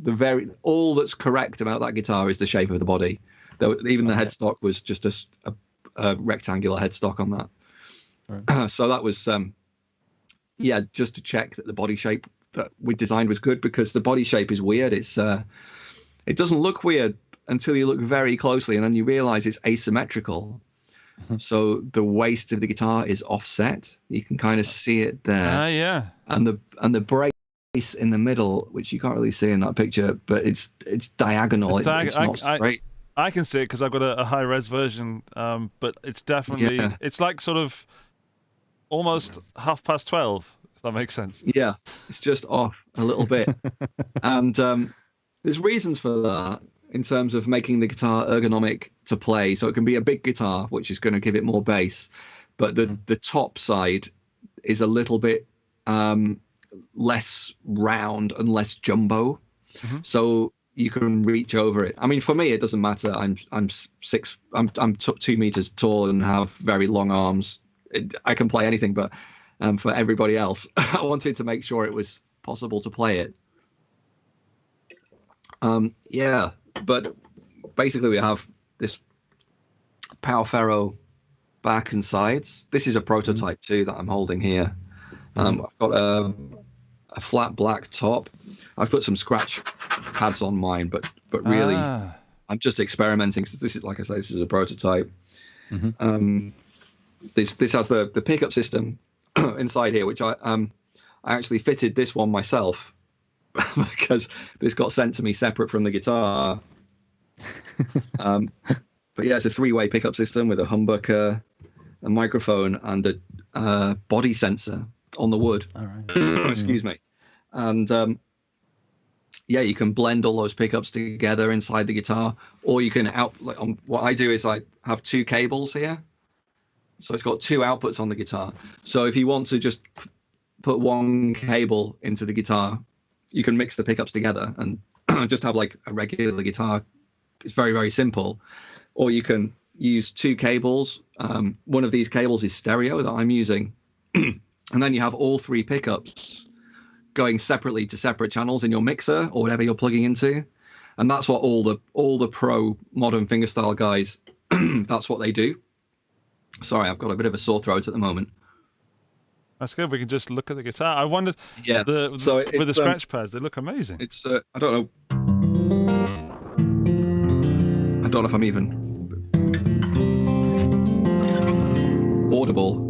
[SPEAKER 5] all that's correct about that guitar is the shape of the body. Even the headstock was just a rectangular headstock on that. Right. So that was just to check that the body shape that we designed was good, because the body shape is weird. It doesn't look weird until you look very closely, and then you realize it's asymmetrical. So the waist of the guitar is offset. You can kind of see it there. And the brace in the middle, which you can't really see in that picture, but it's diagonal. It's not straight.
[SPEAKER 2] I can see it because I've got a high res version, but it's definitely it's like sort of almost 12:30, if that makes sense.
[SPEAKER 5] Yeah, it's just off a little bit. And there's reasons for that in terms of making the guitar ergonomic to play. So it can be a big guitar, which is going to give it more bass, but the top side is a little bit less round and less jumbo. So you can reach over it. I mean, for me, it doesn't matter. I'm 2 meters tall and have very long arms. I can play anything, but for everybody else, I wanted to make sure it was possible to play it. But basically we have this Power Ferro back and sides. This is a prototype too that I'm holding here. I've got a flat black top. I've put some scratch pads on mine, but really I'm just experimenting. So this is, like I say, this is a prototype. This has the pickup system inside here, which I actually fitted this one myself because this got sent to me separate from the guitar. But yeah, it's a 3-way pickup system with a humbucker, a microphone, and a body sensor on the wood.
[SPEAKER 3] All right.
[SPEAKER 5] Excuse me. And you can blend all those pickups together inside the guitar, or you can what I do is I have 2 cables here. So it's got 2 outputs on the guitar. So if you want to just put 1 cable into the guitar, you can mix the pickups together and just have like a regular guitar. It's very, very simple. Or you can use 2 cables. One of these cables is stereo that I'm using. And then you have all 3 pickups going separately to separate channels in your mixer or whatever you're plugging into. And that's what all the pro modern fingerstyle guys, that's what they do. Sorry, I've got a bit of a sore throat at the moment.
[SPEAKER 2] That's good. We can just look at the guitar. I wondered, with the scratch pads, they look amazing.
[SPEAKER 5] It's I don't know if I'm even audible.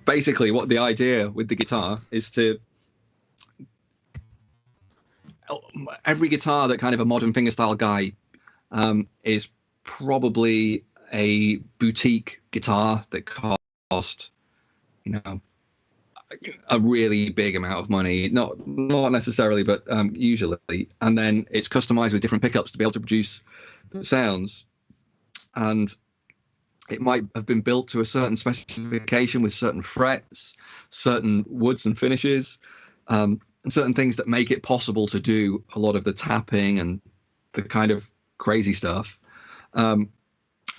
[SPEAKER 5] basically what the idea with the guitar is to every guitar that kind of a modern fingerstyle guy is probably a boutique guitar that cost, you know, a really big amount of money, not necessarily, but usually, and then it's customized with different pickups to be able to produce the sounds, and it might have been built to a certain specification with certain frets, certain woods and finishes, and certain things that make it possible to do a lot of the tapping and the kind of crazy stuff.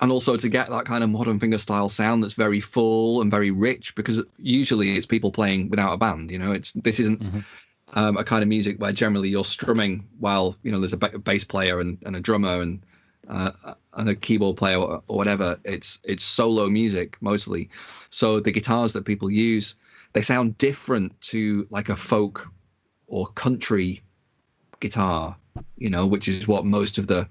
[SPEAKER 5] And also to get that kind of modern fingerstyle sound that's very full and very rich, because usually it's people playing without a band. You know, this isn't a kind of music where generally you're strumming while, you know, there's a bass player and a drummer and a keyboard player or whatever. It's solo music mostly. So the guitars that people use, they sound different to like a folk or country guitar, you know, which is what most of the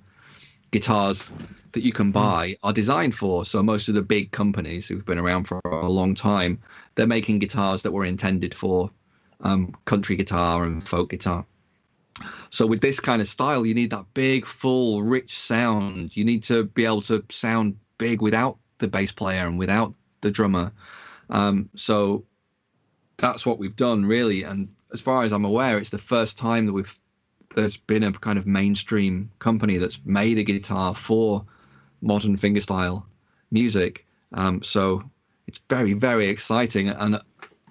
[SPEAKER 5] guitars that you can buy are designed for. So most of the big companies who've been around for a long time, they're making guitars that were intended for country guitar and folk guitar. So with this kind of style, you need that big, full, rich sound. You need to be able to sound big without the bass player and without the drummer. So that's what we've done, really. And as far as I'm aware, it's the first time that there's been a kind of mainstream company that's made a guitar for modern fingerstyle music. So it's very, very exciting. And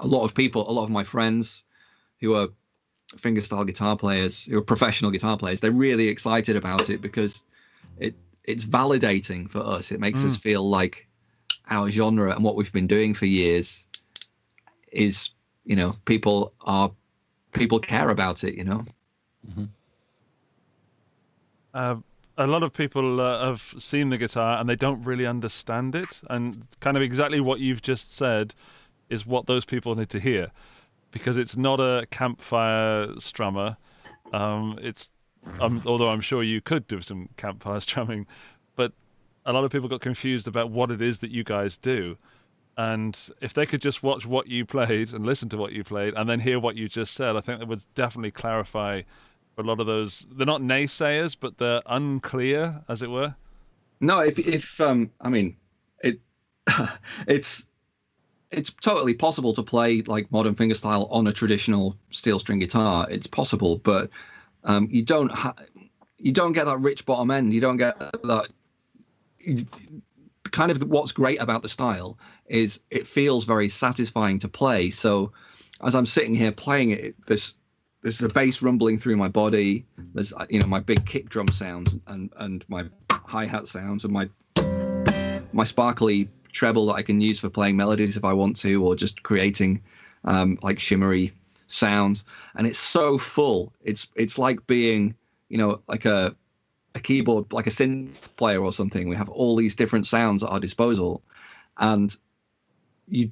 [SPEAKER 5] a lot of my friends who are fingerstyle guitar players, who are professional guitar players, they're really excited about it because it's validating for us. It makes us feel like our genre and what we've been doing for years is, you know, people care about it, you know.
[SPEAKER 2] A lot of people have seen the guitar and they don't really understand it, and kind of exactly what you've just said is what those people need to hear, because it's not a campfire strummer. Although I'm sure you could do some campfire strumming, but a lot of people got confused about what it is that you guys do. And if they could just watch what you played and listen to what you played and then hear what you just said, I think that would definitely clarify a lot of those. They're not naysayers, but they're unclear, as it were.
[SPEAKER 5] No, I mean, it's totally possible to play like modern fingerstyle on a traditional steel string guitar. It's possible, but you don't get that rich bottom end. You don't get that. Kind of what's great about the style is it feels very satisfying to play. So as I'm sitting here playing it, there's a bass rumbling through my body. There's, you know, my big kick drum sounds and my hi-hat sounds and my sparkly treble that I can use for playing melodies if I want to, or just creating like shimmery sounds. And it's so full. It's like being, you know, like a keyboard, like a synth player or something. We have all these different sounds at our disposal, and you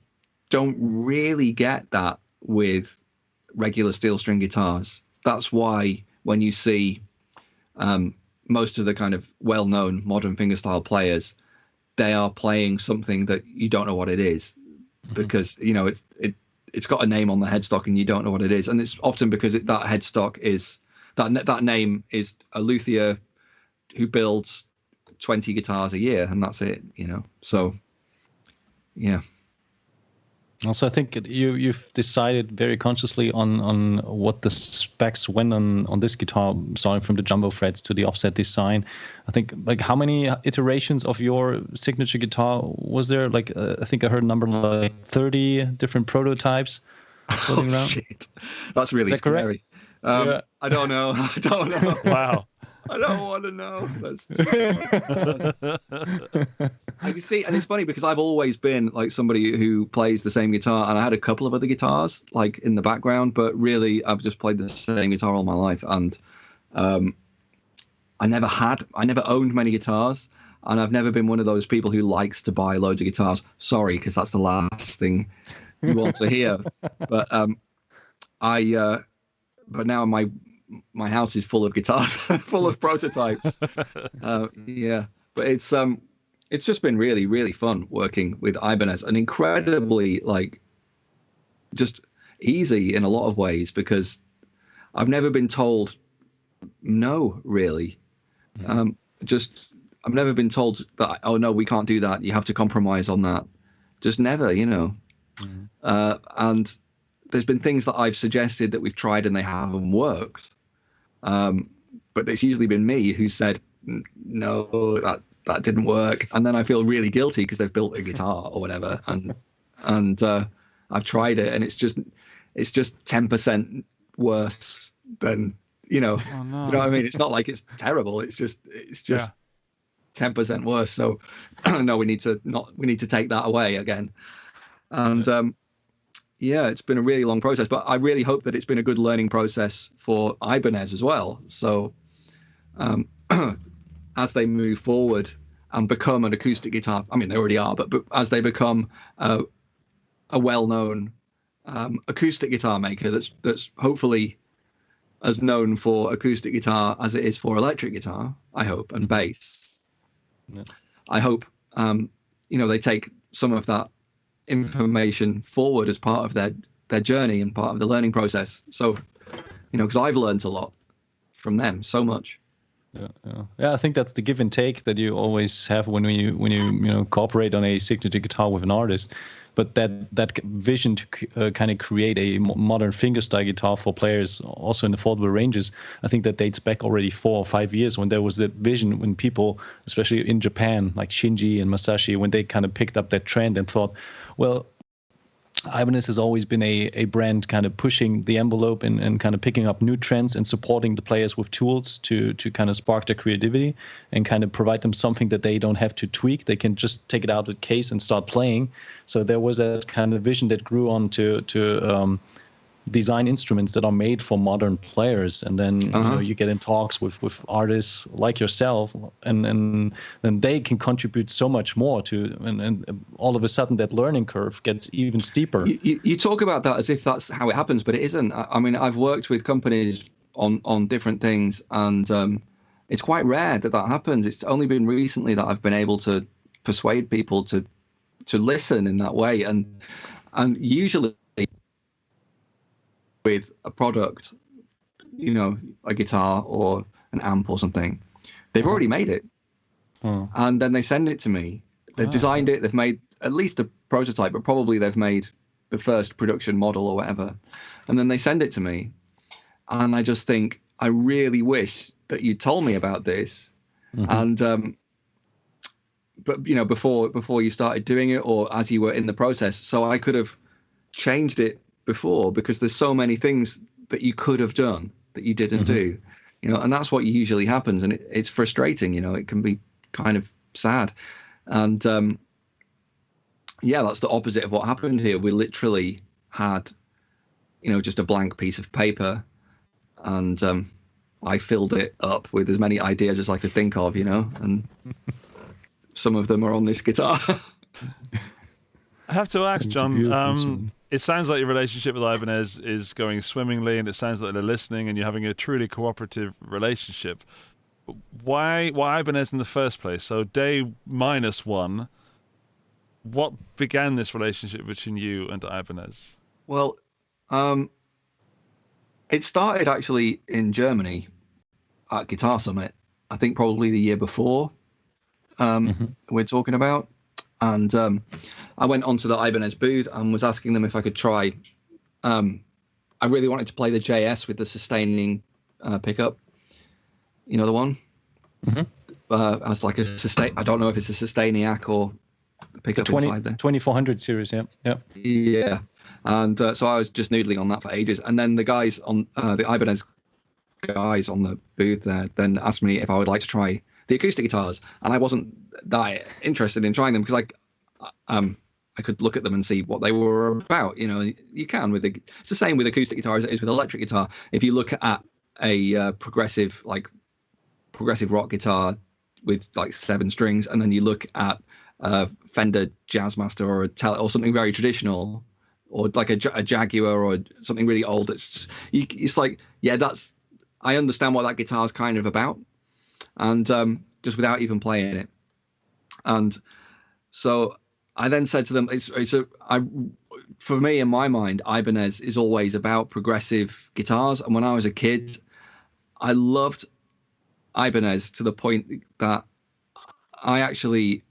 [SPEAKER 5] don't really get that with regular steel string guitars. That's why when you see most of the kind of well-known modern fingerstyle players, they are playing something that you don't know what it is, because, you know, it's got a name on the headstock and you don't know what it is. And it's often because that headstock is that name is a luthier who builds 20 guitars a year, and that's it, you know. So yeah.
[SPEAKER 3] Also, I think you've decided very consciously on what the specs went on this guitar, starting from the jumbo frets to the offset design. I think, like, how many iterations of your signature guitar was there? Like, I think I heard a number like 30 different prototypes floating around.
[SPEAKER 5] Shit. That's really scary.
[SPEAKER 3] Yeah.
[SPEAKER 5] I don't know. I don't know.
[SPEAKER 2] Wow.
[SPEAKER 5] I don't want to know. I can see, and it's funny because I've always been like somebody who plays the same guitar, and I had a couple of other guitars like in the background, but really I've just played the same guitar all my life, and I never owned many guitars, and I've never been one of those people who likes to buy loads of guitars. Sorry, because that's the last thing you want to hear. But but now my house is full of guitars, full of prototypes. Yeah, but it's just been really, really fun working with Ibanez, an incredibly like just easy in a lot of ways, because I've never been told no, really. I've never been told that, oh no, we can't do that, you have to compromise on that. Just never, and there's been things that I've suggested that we've tried and they haven't worked, but it's usually been me who said no, that didn't work, and then I feel really guilty because they've built a guitar or whatever, and I've tried it and it's just 10% worse than
[SPEAKER 2] Oh, no.
[SPEAKER 5] you know what I mean? It's not like it's terrible. It's just 10% worse. So no, we need to take that away again. And it's been a really long process, but I really hope that it's been a good learning process for Ibanez as well. So as they move forward and become an acoustic guitar, I mean, they already are, but as they become a well-known acoustic guitar maker that's hopefully as known for acoustic guitar as it is for electric guitar, I hope, and bass. Yeah. I hope they take some of that information forward as part of their journey and part of the learning process. So, because I've learned a lot from them, so much.
[SPEAKER 3] Yeah. I think that's the give and take that you always have when you cooperate on a signature guitar with an artist. But that vision to kind of create a modern fingerstyle guitar for players also in affordable ranges, I think that dates back already 4 or 5 years when there was that vision, when people, especially in Japan, like Shinji and Masashi, when they kind of picked up that trend and thought, well, Ibanez has always been a brand kind of pushing the envelope and kind of picking up new trends and supporting the players with tools to kind of spark their creativity and kind of provide them something that they don't have to tweak. They can just take it out of the case and start playing. So there was that kind of vision that grew on to design instruments that are made for modern players, and then you get in talks with artists like yourself, and then they can contribute so much more to, and all of a sudden that learning curve gets even steeper.
[SPEAKER 5] You talk about that as if that's how it happens, but it isn't. I mean, I've worked with companies on different things, and it's quite rare that happens. It's only been recently that I've been able to persuade people to listen in that way, and usually with a product, a guitar or an amp or something, they've already made it. And then they send it to me. They've designed it, they've made at least a prototype, but probably they've made the first production model or whatever. And then they send it to me. And I just think, I really wish that you told me about this. And, but before you started doing it, or as you were in the process, so I could have changed it before, because there's so many things that you could have done that you didn't do, and that's what usually happens, and it's frustrating. It can be kind of sad, and that's the opposite of what happened here. We literally had just a blank piece of paper, and I filled it up with as many ideas as I could think of, and some of them are on this guitar.
[SPEAKER 2] I have to ask, John, it sounds like your relationship with Ibanez is going swimmingly, and it sounds like they're listening and you're having a truly cooperative relationship. Why Ibanez in the first place? So day -1, what began this relationship between you and Ibanez?
[SPEAKER 5] Well, it started actually in Germany at Guitar Summit. I think probably the year before we're talking about. And I went onto the Ibanez booth and was asking them if I could try. I really wanted to play the JS with the sustaining pickup. The one? As like a sustain. I don't know if it's a Sustainiac or the pickup inside there.
[SPEAKER 3] 2400 series, yeah.
[SPEAKER 5] Yeah. And so I was just noodling on that for ages. And then the guys on the Ibanez guys on the booth there then asked me if I would like to try the acoustic guitars, and I wasn't that interested in trying them because I could look at them and see what they were about. You can it's the same with acoustic guitar as it is with electric guitar. If you look at a progressive rock guitar with like 7 strings, and then you look at a Fender Jazzmaster or or something very traditional, or like a Jaguar or something really old, it's like, I understand what that guitar is kind of about. And just without even playing it. And so I then said to them, for me, in my mind, Ibanez is always about progressive guitars. And when I was a kid, I loved Ibanez to the point that I actually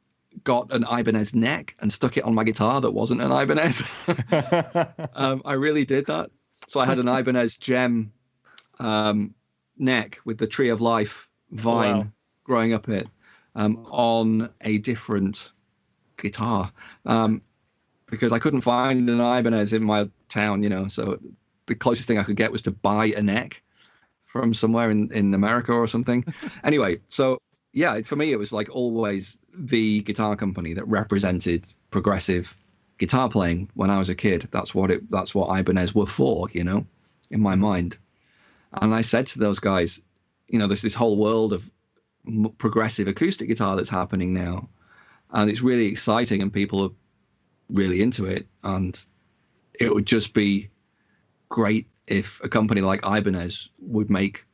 [SPEAKER 5] got an Ibanez neck and stuck it on my guitar that wasn't an Ibanez. I really did that. So I had an Ibanez gem neck with the Tree of Life vine growing up it on a different guitar because I couldn't find an Ibanez in my town, so the closest thing I could get was to buy a neck from somewhere in America or something. Anyway, so yeah, for me, it was like always the guitar company that represented progressive guitar playing when I was a kid. That's what Ibanez were for, in my mind. And I said to those guys, there's this whole world of progressive acoustic guitar that's happening now. And it's really exciting and people are really into it. And it would just be great if a company like Ibanez would make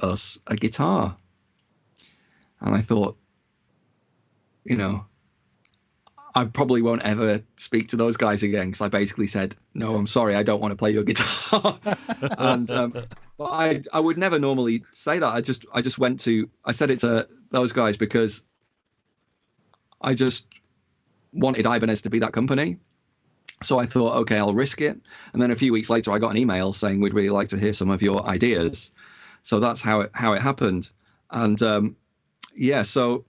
[SPEAKER 5] us a guitar. And I thought, I probably won't ever speak to those guys again because I basically said, no, I'm sorry, I don't want to play your guitar. And but I would never normally say that. I said it to those guys because I just wanted Ibanez to be that company. So I thought, okay, I'll risk it. And then a few weeks later, I got an email saying we'd really like to hear some of your ideas. So that's how it happened. And so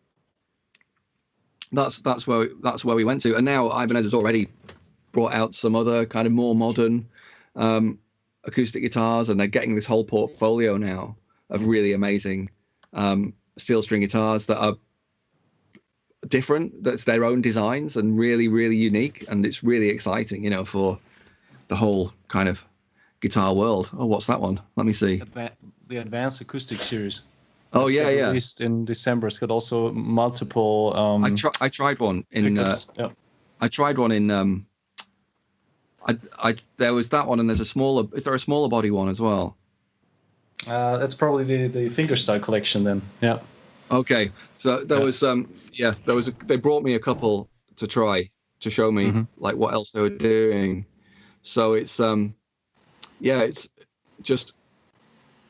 [SPEAKER 5] that's where we went to. And now Ibanez has already brought out some other kind of more modern acoustic guitars, and they're getting this whole portfolio now of really amazing steel string guitars that are different. That's their own designs and really, really unique. And it's really exciting, for the whole kind of guitar world. Oh, what's that one? Let me see.
[SPEAKER 3] The Advanced Acoustic Series.
[SPEAKER 5] Oh, yeah.
[SPEAKER 3] Released in December. It's got also multiple.
[SPEAKER 5] I tried one in. I tried one in. There was that one, and there's a smaller. Is there a smaller body one as well?
[SPEAKER 3] That's probably the fingerstyle collection then. Yeah.
[SPEAKER 5] Okay, so there was they brought me a couple to try to show me like what else they were doing. So it's it's just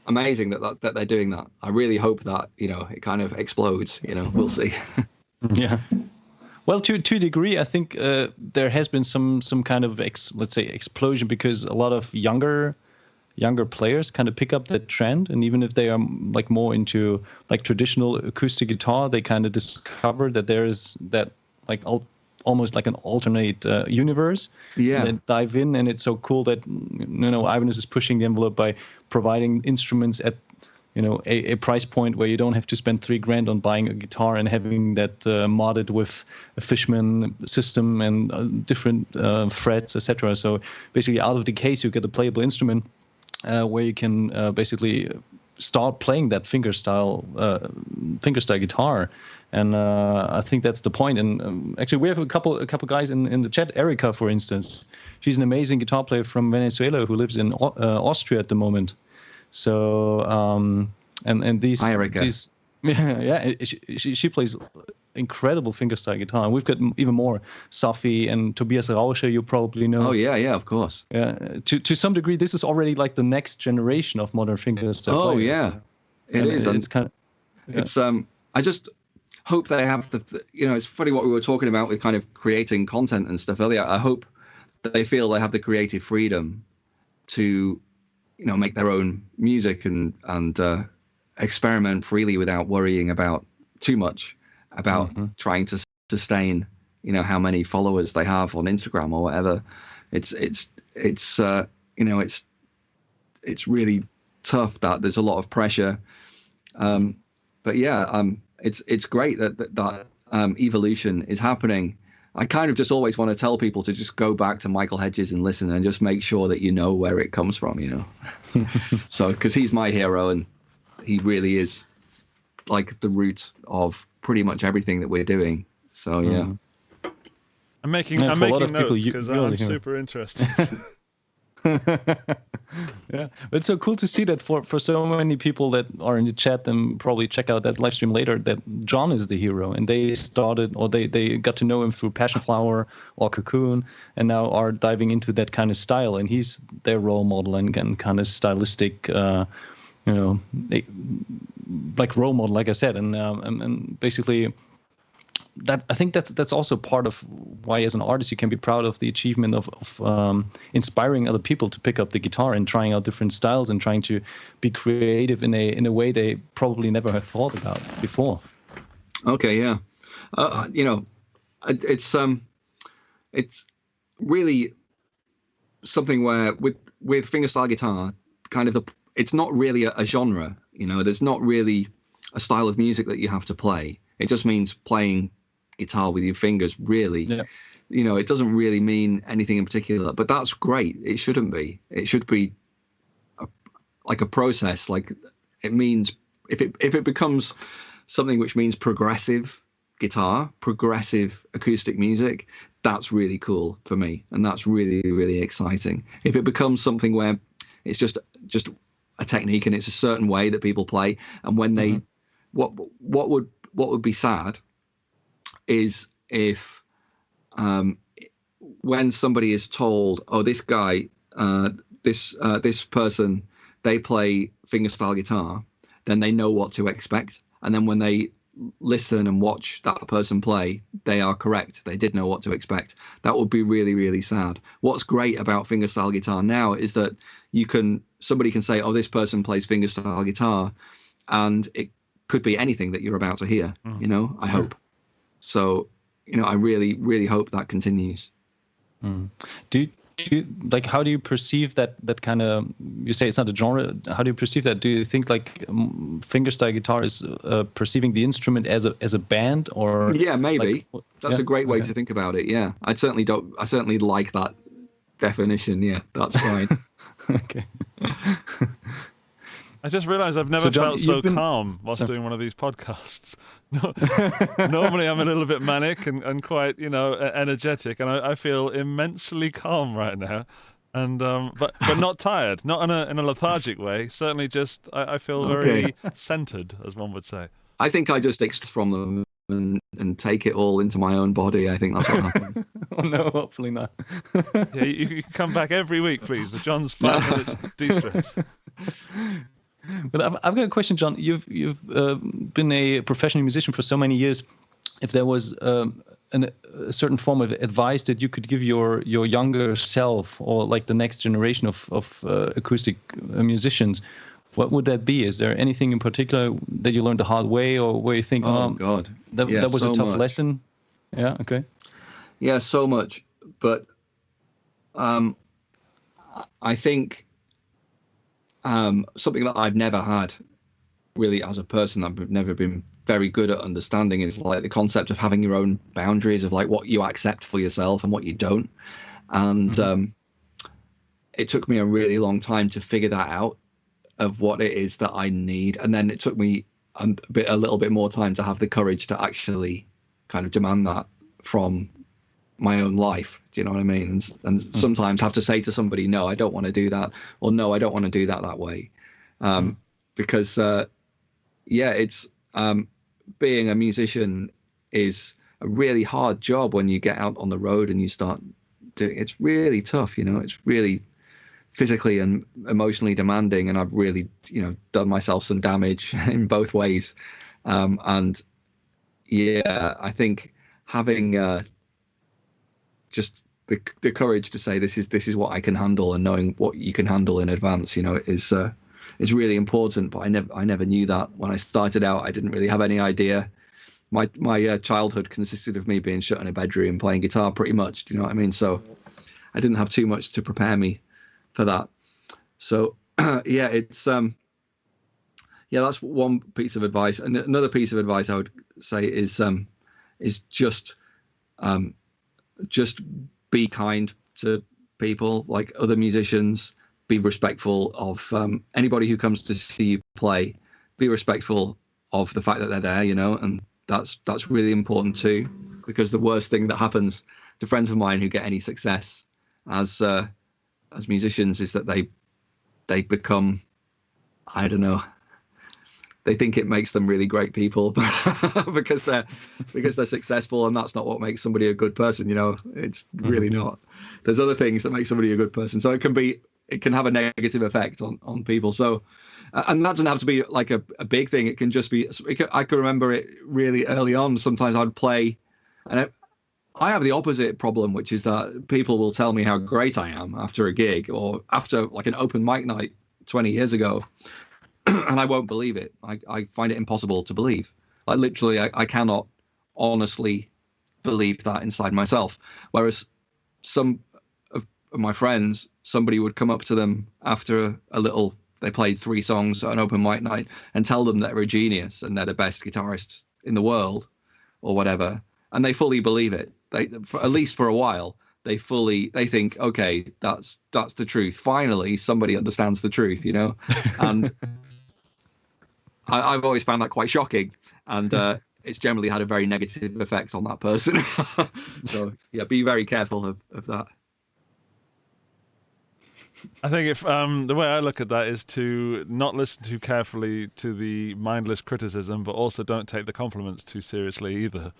[SPEAKER 5] amazing that they're doing that. I really hope that it kind of explodes. We'll see.
[SPEAKER 3] Yeah. Well, to a degree, I think there has been some kind of let's say explosion because a lot of younger players kind of pick up that trend, and even if they are like more into like traditional acoustic guitar, they kind of discover that there is that like almost like an alternate universe. Yeah, and dive in, and it's so cool that Ibanez is pushing the envelope by providing instruments at a price point where you don't have to spend $3,000 on buying a guitar and having that modded with a Fishman system and different frets, etc. So basically, out of the case, you get a playable instrument. Where you can basically start playing that fingerstyle guitar, and I think that's the point. And actually, we have a couple guys in the chat. Erica, for instance, she's an amazing guitar player from Venezuela who lives in Austria at the moment. So and these,
[SPEAKER 5] hi, Erica.
[SPEAKER 3] She plays incredible fingerstyle guitar, and we've got even more. Safi and Tobias Rauscher, you probably know.
[SPEAKER 5] Oh yeah, of course.
[SPEAKER 3] Yeah, to some degree, this is already like the next generation of modern fingerstyle.
[SPEAKER 5] Oh
[SPEAKER 3] players.
[SPEAKER 5] Yeah, it is.
[SPEAKER 3] It's kind of. Yeah.
[SPEAKER 5] It's I just hope they have it's funny what we were talking about with kind of creating content and stuff earlier. I hope that they feel they have the creative freedom to make their own music and experiment freely without worrying about too much about trying to sustain how many followers they have on Instagram or whatever. It's really tough that there's a lot of pressure, but it's great that evolution is happening. I kind of just always want to tell people to just go back to Michael Hedges and listen and just make sure that where it comes from, So, because he's my hero and he really is like the root of pretty much everything that we're doing. So, yeah.
[SPEAKER 2] I'm making notes because I'm super interested.
[SPEAKER 3] Yeah, but it's so cool to see that for so many people that are in the chat and probably check out that live stream later, that John is the hero, and they started, or they got to know him through Passion Flower or Cocoon, and now are diving into that kind of style, and he's their role model and kind of stylistic, like role model, like I said, and basically. That I think that's also part of why, as an artist, you can be proud of the achievement of inspiring other people to pick up the guitar and trying out different styles and trying to be creative in a way they probably never have thought about before.
[SPEAKER 5] Okay, yeah, it's really something where with fingerstyle guitar, kind of it's not really a genre. There's not really a style of music that you have to play. It just means playing guitar with your fingers, really. Yeah. It doesn't really mean anything in particular, but that's great. It shouldn't be. It should be like a process. Like, it means if it becomes something which means progressive guitar, progressive acoustic music, that's really cool for me, and that's really, really exciting. If it becomes something where it's just a technique and it's a certain way that people play, and when they what would be sad is if when somebody is told, oh, this guy, this person, they play fingerstyle guitar, then they know what to expect. And then when they listen and watch that person play, they are correct. They did know what to expect. That would be really, really sad. What's great about fingerstyle guitar now is that somebody can say, oh, this person plays fingerstyle guitar, and it could be anything that you're about to hear, I hope. So, I really, really hope that continues.
[SPEAKER 3] Do you like, how do you perceive that kind of, you say it's not a genre, how do you perceive that? Do you think like fingerstyle guitar is perceiving the instrument as a band, or? Yeah,
[SPEAKER 5] maybe. Like, that's a great way to think about it. Yeah. I certainly like that definition. Yeah, that's fine.
[SPEAKER 3] Okay.
[SPEAKER 2] I just realized I've never felt so calm whilst doing one of these podcasts. Normally I'm a little bit manic and quite, energetic, and I feel immensely calm right now. And but not tired, not in a lethargic way. Certainly just I feel very centered, as one would say.
[SPEAKER 5] I think I just extract from them and take it all into my own body. I think that's what happens.
[SPEAKER 3] Oh no, hopefully not.
[SPEAKER 2] Yeah, you can come back every week, please. The John's 5 minutes de-stress.
[SPEAKER 3] But I've got a question, John. You've been a professional musician for so many years. If there was a certain form of advice that you could give your younger self, or like the next generation of acoustic musicians, what would that be? Is there anything in particular that you learned the hard way, or where you think,
[SPEAKER 5] oh God,
[SPEAKER 3] that was so a tough lesson? Yeah. Okay.
[SPEAKER 5] Yeah, so much. But I think. Something that I've never had really as a person, I've never been very good at understanding, is like the concept of having your own boundaries of like what you accept for yourself and what you don't. And it took me a really long time to figure that out, of what it is that I need. And then it took me a little bit more time to have the courage to actually kind of demand that from my own life. Do you know what I mean? And sometimes have to say to somebody, no, I don't want to do that, or no, I don't want to do that way. Because it's being a musician is a really hard job when you get out on the road and you start doing it. It's really tough, it's really physically and emotionally demanding, and I've really done myself some damage in both ways. And yeah, I think having just the courage to say this is what I can handle, and knowing what you can handle in advance, is really important. But I never knew that when I started out. I didn't really have any idea. My childhood consisted of me being shut in a bedroom playing guitar, pretty much. Do you know what I mean? So I didn't have too much to prepare me for that. So it's that's one piece of advice. And another piece of advice I would say is just be kind to people, like other musicians. Be respectful of anybody who comes to see you play. Be respectful of the fact that they're there, and that's really important too. Because the worst thing that happens to friends of mine who get any success as as musicians is that they become, I don't know, they think it makes them really great people because they're successful, and that's not what makes somebody a good person. It's really not. There's other things that make somebody a good person. So it can have a negative effect on people. So, and that doesn't have to be like a big thing. It can just be. I can remember it really early on. Sometimes I'd play, and I have the opposite problem, which is that people will tell me how great I am after a gig or after like an open mic night 20 years ago. And I won't believe it. I find it impossible to believe. Like literally, I cannot honestly believe that inside myself. Whereas some of my friends, somebody would come up to them after they played 3 songs at an open mic night and tell them that they're a genius and they're the best guitarist in the world or whatever. And they fully believe it. At least for a while, they think, okay, that's the truth. Finally, somebody understands the truth, and I've always found that quite shocking, and it's generally had a very negative effect on that person. So yeah, be very careful of that.
[SPEAKER 2] I think if the way I look at that is to not listen too carefully to the mindless criticism, but also don't take the compliments too seriously either.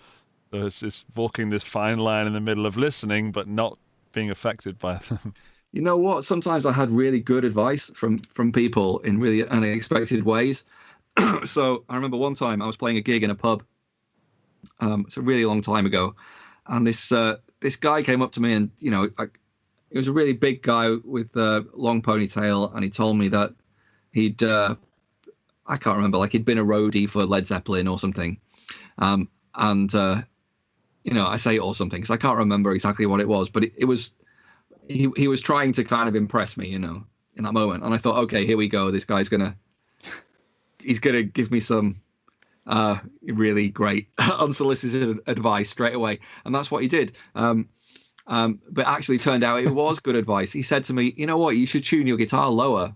[SPEAKER 2] So it's walking this fine line in the middle of listening, but not being affected by them.
[SPEAKER 5] You know what? Sometimes I had really good advice from people in really unexpected ways. So I remember one time I was playing a gig in a pub. It's a really long time ago, and this guy came up to me, and he was a really big guy with a long ponytail, and he told me that he'd I can't remember, like he'd been a roadie for Led Zeppelin or something, and I say or something because I can't remember exactly what it was, but it was he was trying to kind of impress me, in that moment, and I thought, okay, here we go, this guy's he's gonna give me some really great unsolicited advice straight away, and that's what he did. But actually turned out it was good advice. He said to me, you know what, you should tune your guitar lower.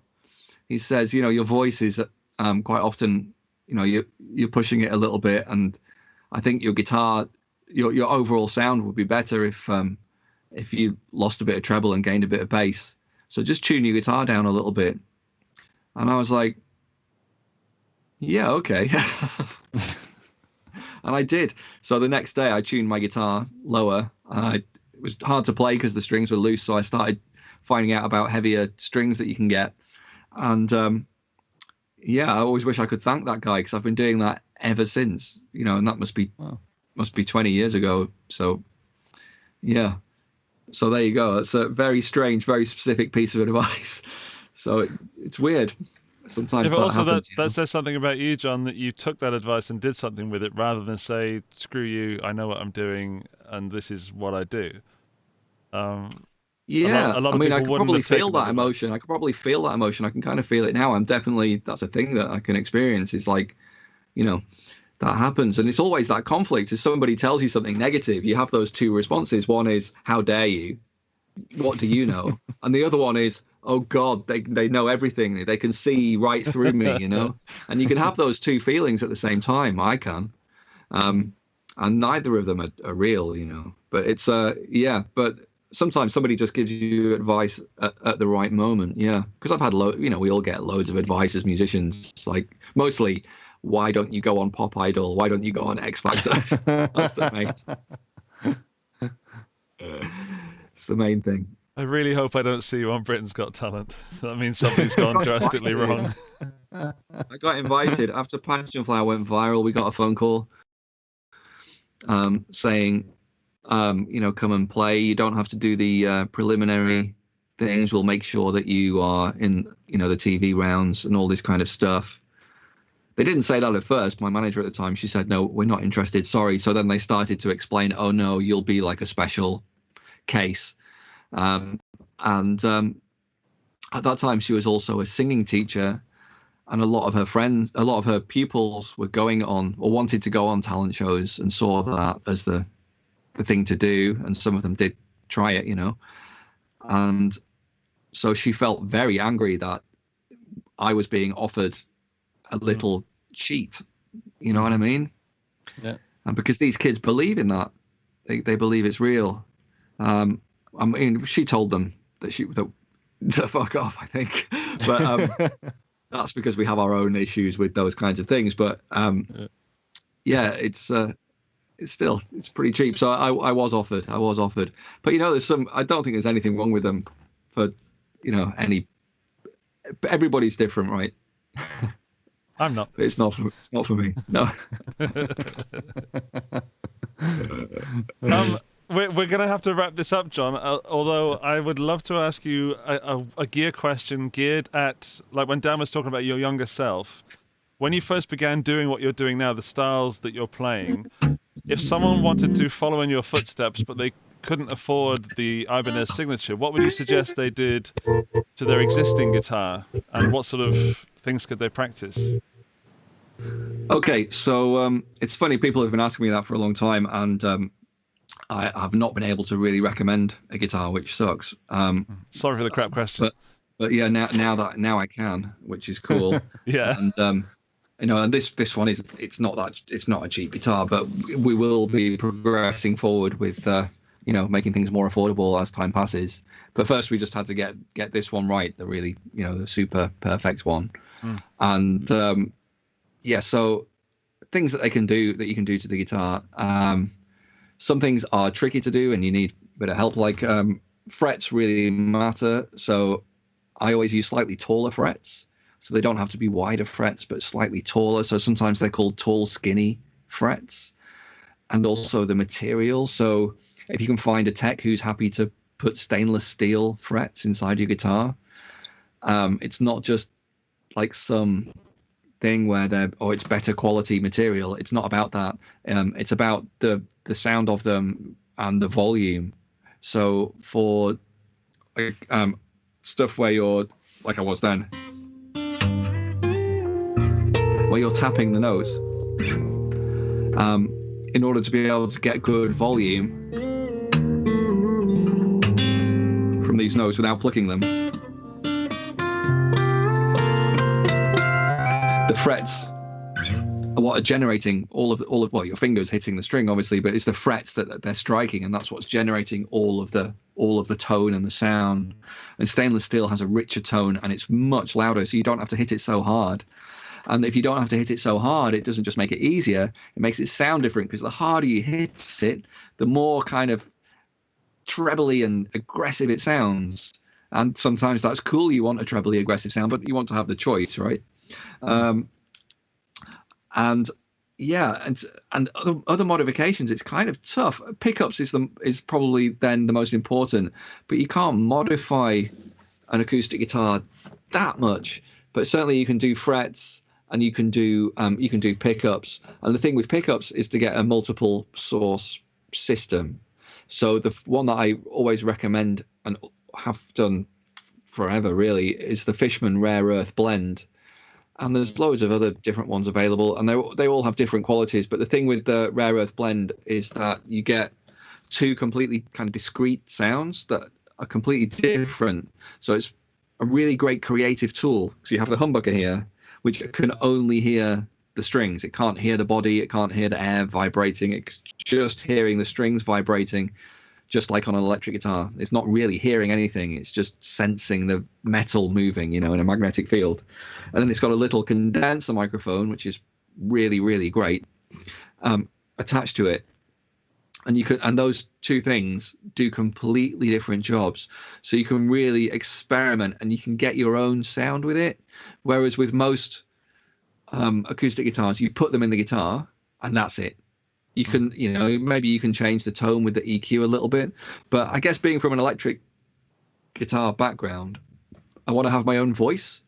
[SPEAKER 5] He says, your voice is quite often, you're pushing it a little bit, and I think your guitar, your overall sound would be better if you lost a bit of treble and gained a bit of bass. So just tune your guitar down a little bit. And I was like, yeah, okay. And I did. So the next day I tuned my guitar lower. It was hard to play because the strings were loose. So I started finding out about heavier strings that you can get. And I always wish I could thank that guy, because I've been doing that ever since, and that must be 20 years ago. So yeah. So there you go. It's a very strange, very specific piece of advice. So it's weird. Sometimes
[SPEAKER 2] but also
[SPEAKER 5] happens,
[SPEAKER 2] that says something about you, John, that you took that advice and did something with it, rather than say, screw you, I know what I'm doing and this is what I do.
[SPEAKER 5] I could probably feel that emotion. I could probably feel that emotion. I can kind of feel it now. That's a thing that I can experience. It's like, that happens. And it's always that conflict. If somebody tells you something negative, you have those two responses. One is, how dare you? What do you know? And the other one is, oh God, they know everything. They can see right through me, And you can have those two feelings at the same time. I can. And neither of them are real, But it's, but sometimes somebody just gives you advice at the right moment. Yeah. Because I've had, we all get loads of advice as musicians. Like, mostly, why don't you go on Pop Idol? Why don't you go on X Factor? That's the main. It's the main thing.
[SPEAKER 2] I really hope I don't see you on Britain's Got Talent. That means something's gone drastically wrong.
[SPEAKER 5] I got invited after Passion Flower went viral. We got a phone call saying, come and play. You don't have to do the preliminary things. We'll make sure that you are in, the TV rounds and all this kind of stuff. They didn't say that at first. My manager at the time, she said, no, we're not interested. Sorry. So then they started to explain, oh, no, you'll be like a special case. And at that time, she was also a singing teacher. And a lot of her pupils were going on or wanted to go on talent shows and saw that as the thing to do. And some of them did try it, And so she felt very angry that I was being offered a little cheat, you know what I mean?
[SPEAKER 3] Yeah.
[SPEAKER 5] And because these kids believe in that, they believe it's real. She told them that to fuck off, I think. But that's because we have our own issues with those kinds of things. But yeah, it's pretty cheap. So I was offered. But there's I don't think there's anything wrong with them for any. Everybody's different, right?
[SPEAKER 2] I'm not.
[SPEAKER 5] It's not for me. No.
[SPEAKER 2] We're going to have to wrap this up, John, although I would love to ask you a gear question geared at, like when Dan was talking about your younger self, when you first began doing what you're doing now, the styles that you're playing, if someone wanted to follow in your footsteps but they couldn't afford the Ibanez signature, what would you suggest they did to their existing guitar, and what sort of things could they practice?
[SPEAKER 5] Okay, so it's funny, people have been asking me that for a long time, and I have not been able to really recommend a guitar, which sucks.
[SPEAKER 2] Sorry for the crap question.
[SPEAKER 5] But yeah, now I can, which is cool.
[SPEAKER 2] Yeah.
[SPEAKER 5] And and this one it's not a cheap guitar, but we will be progressing forward with making things more affordable as time passes. But first, we just had to get this one right, the really the super perfect one. And so things that you can do to the guitar. Some things are tricky to do and you need a bit of help, like frets really matter. So I always use slightly taller frets. So they don't have to be wider frets, but slightly taller. So sometimes they're called tall, skinny frets. And also the material. So if you can find a tech who's happy to put stainless steel frets inside your guitar, it's not just like some thing where it's better quality material. It's not about that. It's about the sound of them and the volume. So for stuff where you're like I was then, where you're tapping the notes, in order to be able to get good volume from these notes without plucking them, the frets are what are generating all of well, your fingers hitting the string obviously, but it's the frets that they're striking, and that's what's generating all of the tone and the sound. And stainless steel has a richer tone and it's much louder, so you don't have to hit it so hard. And if you don't have to hit it so hard, it doesn't just make it easier, it makes it sound different, because the harder you hit it, the more kind of trebly and aggressive it sounds. And sometimes that's cool, you want a trebly aggressive sound, but you want to have the choice, right? And other modifications, it's kind of tough. Pickups is probably then the most important, but you can't modify an acoustic guitar that much. But certainly you can do frets, and you can do pickups. And the thing with pickups is to get a multiple source system. So the one that I always recommend and have done forever really is the Fishman Rare Earth Blend. And there's loads of other different ones available, and they all have different qualities. But the thing with the Rare Earth Blend is that you get two completely kind of discrete sounds that are completely different. So it's a really great creative tool. So you have the humbucker here, which can only hear the strings. It can't hear the body. It can't hear the air vibrating. It's just hearing the strings vibrating, just like on an electric guitar. It's not really hearing anything. It's just sensing the metal moving, in a magnetic field. And then it's got a little condenser microphone, which is really, really great, attached to it. And those two things do completely different jobs. So you can really experiment and you can get your own sound with it. Whereas with most acoustic guitars, you put them in the guitar and that's it. You can, maybe you can change the tone with the EQ a little bit. But I guess being from an electric guitar background, I want to have my own voice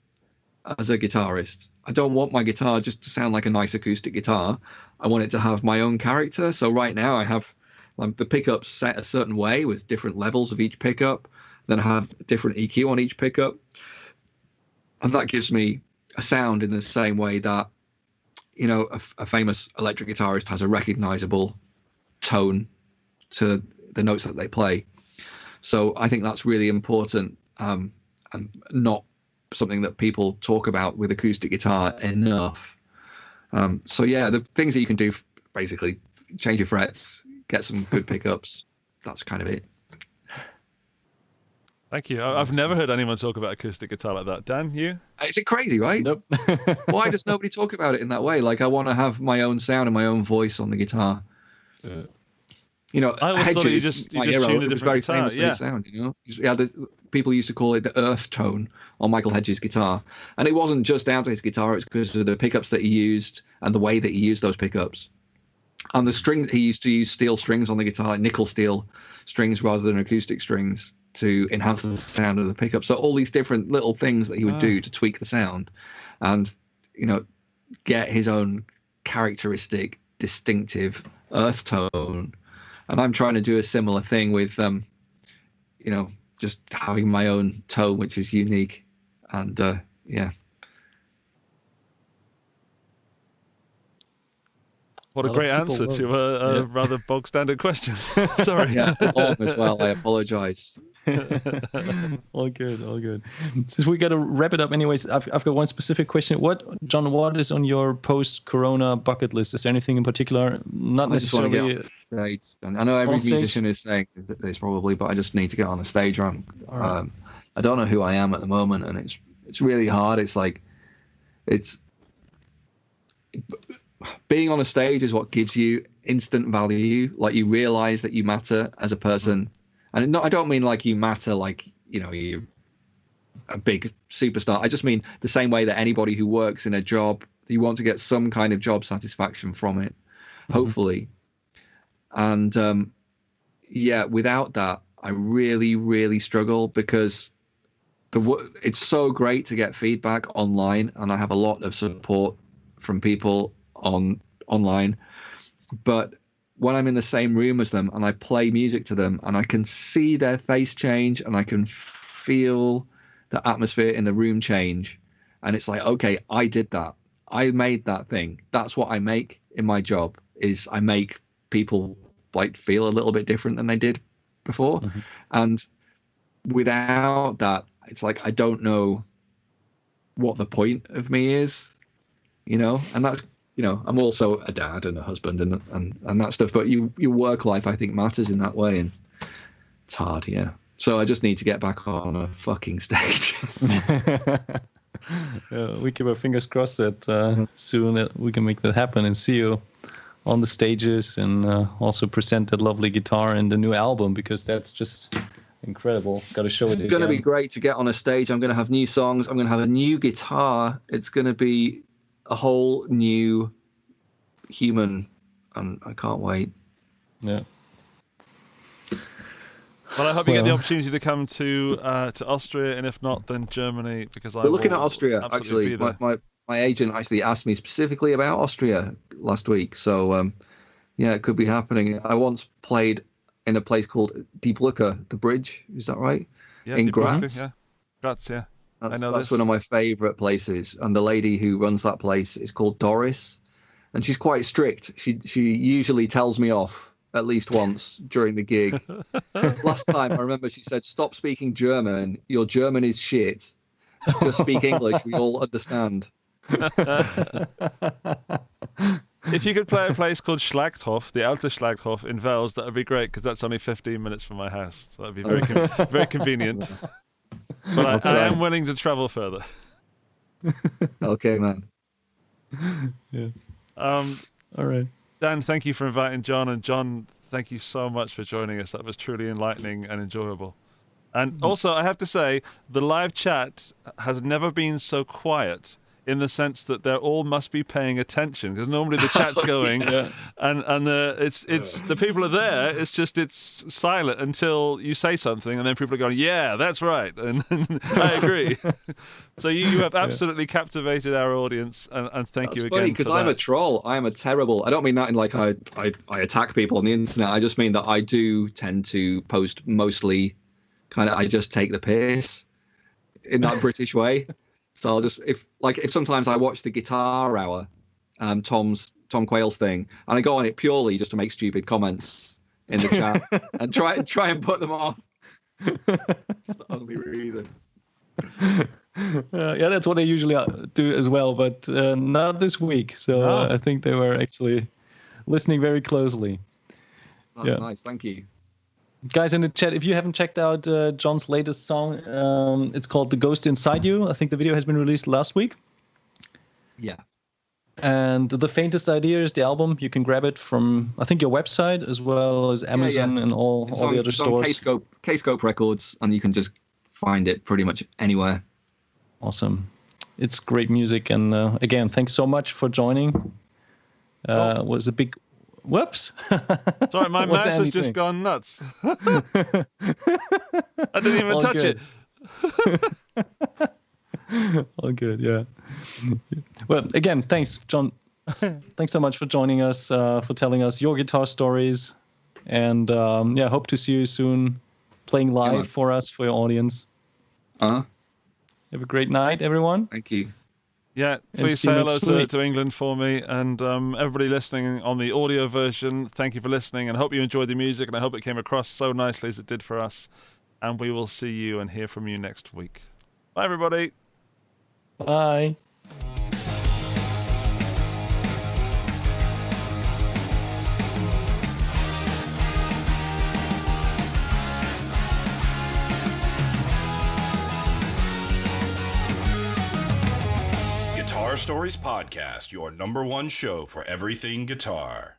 [SPEAKER 5] as a guitarist. I don't want my guitar just to sound like a nice acoustic guitar. I want it to have my own character. So right now I have the pickups set a certain way with different levels of each pickup. Then I have different EQ on each pickup. And that gives me a sound in the same way that, a famous electric guitarist has a recognizable tone to the notes that they play. So I think that's really important, and not something that people talk about with acoustic guitar enough. So yeah, the things that you can do, basically change your frets, get some good pickups. That's kind of it.
[SPEAKER 2] Thank you. I've never heard anyone talk about acoustic guitar like that. Dan, you?
[SPEAKER 5] Is it crazy, right?
[SPEAKER 3] Nope.
[SPEAKER 5] Why does nobody talk about it in that way? Like, I want to have my own sound and my own voice on the guitar. You know,
[SPEAKER 2] I always thought you
[SPEAKER 5] Hedges,
[SPEAKER 2] just
[SPEAKER 5] my
[SPEAKER 2] tuned
[SPEAKER 5] hero,
[SPEAKER 2] a
[SPEAKER 5] it was
[SPEAKER 2] different
[SPEAKER 5] very
[SPEAKER 2] guitar.
[SPEAKER 5] famous for his sound. You know, people used to call it the earth tone on Michael Hedges' guitar, and it wasn't just down to his guitar; it's because of the pickups that he used and the way that he used those pickups. And the strings, he used to use steel strings on the guitar, like nickel steel strings rather than acoustic strings, to enhance the sound of the pickup. So all these different little things that he would do to tweak the sound, and you know, get his own characteristic, distinctive earth tone. And I'm trying to do a similar thing with, you know, just having my own tone, which is unique. And yeah.
[SPEAKER 2] What a great answer to a rather bog standard question. Sorry.
[SPEAKER 5] Yeah, long as well. I apologize.
[SPEAKER 3] All good. Since we got to wrap it up, anyways, I've got one specific question. John, what is on your post-Corona bucket list? Is there anything in particular? Not
[SPEAKER 5] I just want to
[SPEAKER 3] necessarily.
[SPEAKER 5] get on the stage. And I know every
[SPEAKER 3] On stage?
[SPEAKER 5] musician is saying this probably, but I just need to get on the stage. I don't know who I am at the moment, and it's really hard. It's like being on a stage is what gives you instant value. Like, you realize that you matter as a person. And I don't mean like you matter like, you know, you're a big superstar. I just mean the same way that anybody who works in a job, you want to get some kind of job satisfaction from it, hopefully. And yeah, without that, I really, really struggle, because it's so great to get feedback online, and I have a lot of support from people online, but when I'm in the same room as them and I play music to them and I can see their face change and I can feel the atmosphere in the room change, and it's like, okay, I did that. I made that thing. That's what I make in my job, is I make people like feel a little bit different than they did before. And without that, it's like, I don't know what the point of me is, you know. And that's, you know, I'm also a dad and a husband and that stuff, but your work life, I think, matters in that way, and it's hard. Yeah. So I just need to get back on a fucking stage.
[SPEAKER 3] We keep our fingers crossed that soon we can make that happen and see you on the stages, and also present that lovely guitar and the new album, because that's just incredible. Got to show it.
[SPEAKER 5] It's going to be great to get on a stage. I'm going to have new songs. I'm going to have a new guitar. It's going to be a whole new human, and I can't wait.
[SPEAKER 3] Yeah.
[SPEAKER 2] Well, I hope you get the opportunity to come to Austria, and if not, then Germany, because
[SPEAKER 5] we're looking at Austria. Actually, my agent actually asked me specifically about Austria last week, so yeah, it could be happening. I once played in a place called Die Brücke, the bridge. Is that right?
[SPEAKER 2] Yeah,
[SPEAKER 5] in
[SPEAKER 2] Die Brücke,
[SPEAKER 5] Graz.
[SPEAKER 2] yeah. Graz, yeah.
[SPEAKER 5] That's one of my favorite places, and the lady who runs that place is called Doris, and she's quite strict. She usually tells me off at least once during the gig. Last time, I remember she said, "Stop speaking German. Your German is shit. Just speak English. We all understand."
[SPEAKER 2] If you could play a place called Schlachthof, the Alte Schlachthof in Wels, that would be great, because that's only 15 minutes from my house. So that'd be very convenient. But I am willing to travel further.
[SPEAKER 5] Okay, man.
[SPEAKER 3] Yeah.
[SPEAKER 2] All
[SPEAKER 3] right.
[SPEAKER 2] Dan, thank you for inviting John, and John, thank you so much for joining us. That was truly enlightening and enjoyable. And also, I have to say, the live chat has never been so quiet, in the sense that they all must be paying attention, because normally the chat's going, and it's the people are there. It's silent until you say something, and then people are going, "Yeah, that's right," and I agree. So you have absolutely captivated our audience, and thank you again.
[SPEAKER 5] Funny, because I'm a troll. I am a terrible. I don't mean that in like I attack people on the internet. I just mean that I do tend to post mostly kind of. I just take the piss in that British way. So I'll just if sometimes I watch the Guitar Hour, Tom Quayle's thing, and I go on it purely just to make stupid comments in the chat and try and put them off. That's the only reason.
[SPEAKER 3] Yeah, that's what I usually do as well, but not this week. So I think they were actually listening very closely.
[SPEAKER 5] That's nice. Thank you.
[SPEAKER 3] Guys in the chat, if you haven't checked out John's latest song, it's called The Ghost Inside You. I think the video has been released last week.
[SPEAKER 5] Yeah.
[SPEAKER 3] And The Faintest Idea is the album. You can grab it from, I think, your website as well as Amazon and all the other stores.
[SPEAKER 5] It's on K-Scope Records, and you can just find it pretty much anywhere.
[SPEAKER 3] Awesome. It's great music. And again, thanks so much for joining. Was a big... Whoops.
[SPEAKER 2] Sorry, my mouse has just gone nuts. I didn't even touch it.
[SPEAKER 3] All good, yeah. Well, again, thanks, John. Thanks so much for joining us, for telling us your guitar stories. And hope to see you soon playing live for us, for your audience. Have a great night, everyone.
[SPEAKER 5] Thank you.
[SPEAKER 2] Yeah, please say hello to England for me, and everybody listening on the audio version, thank you for listening, and I hope you enjoyed the music, and I hope it came across so nicely as it did for us. And we will see you and hear from you next week. Bye, everybody.
[SPEAKER 3] Bye.
[SPEAKER 1] Guitar Stories Podcast, your #1 show for everything guitar.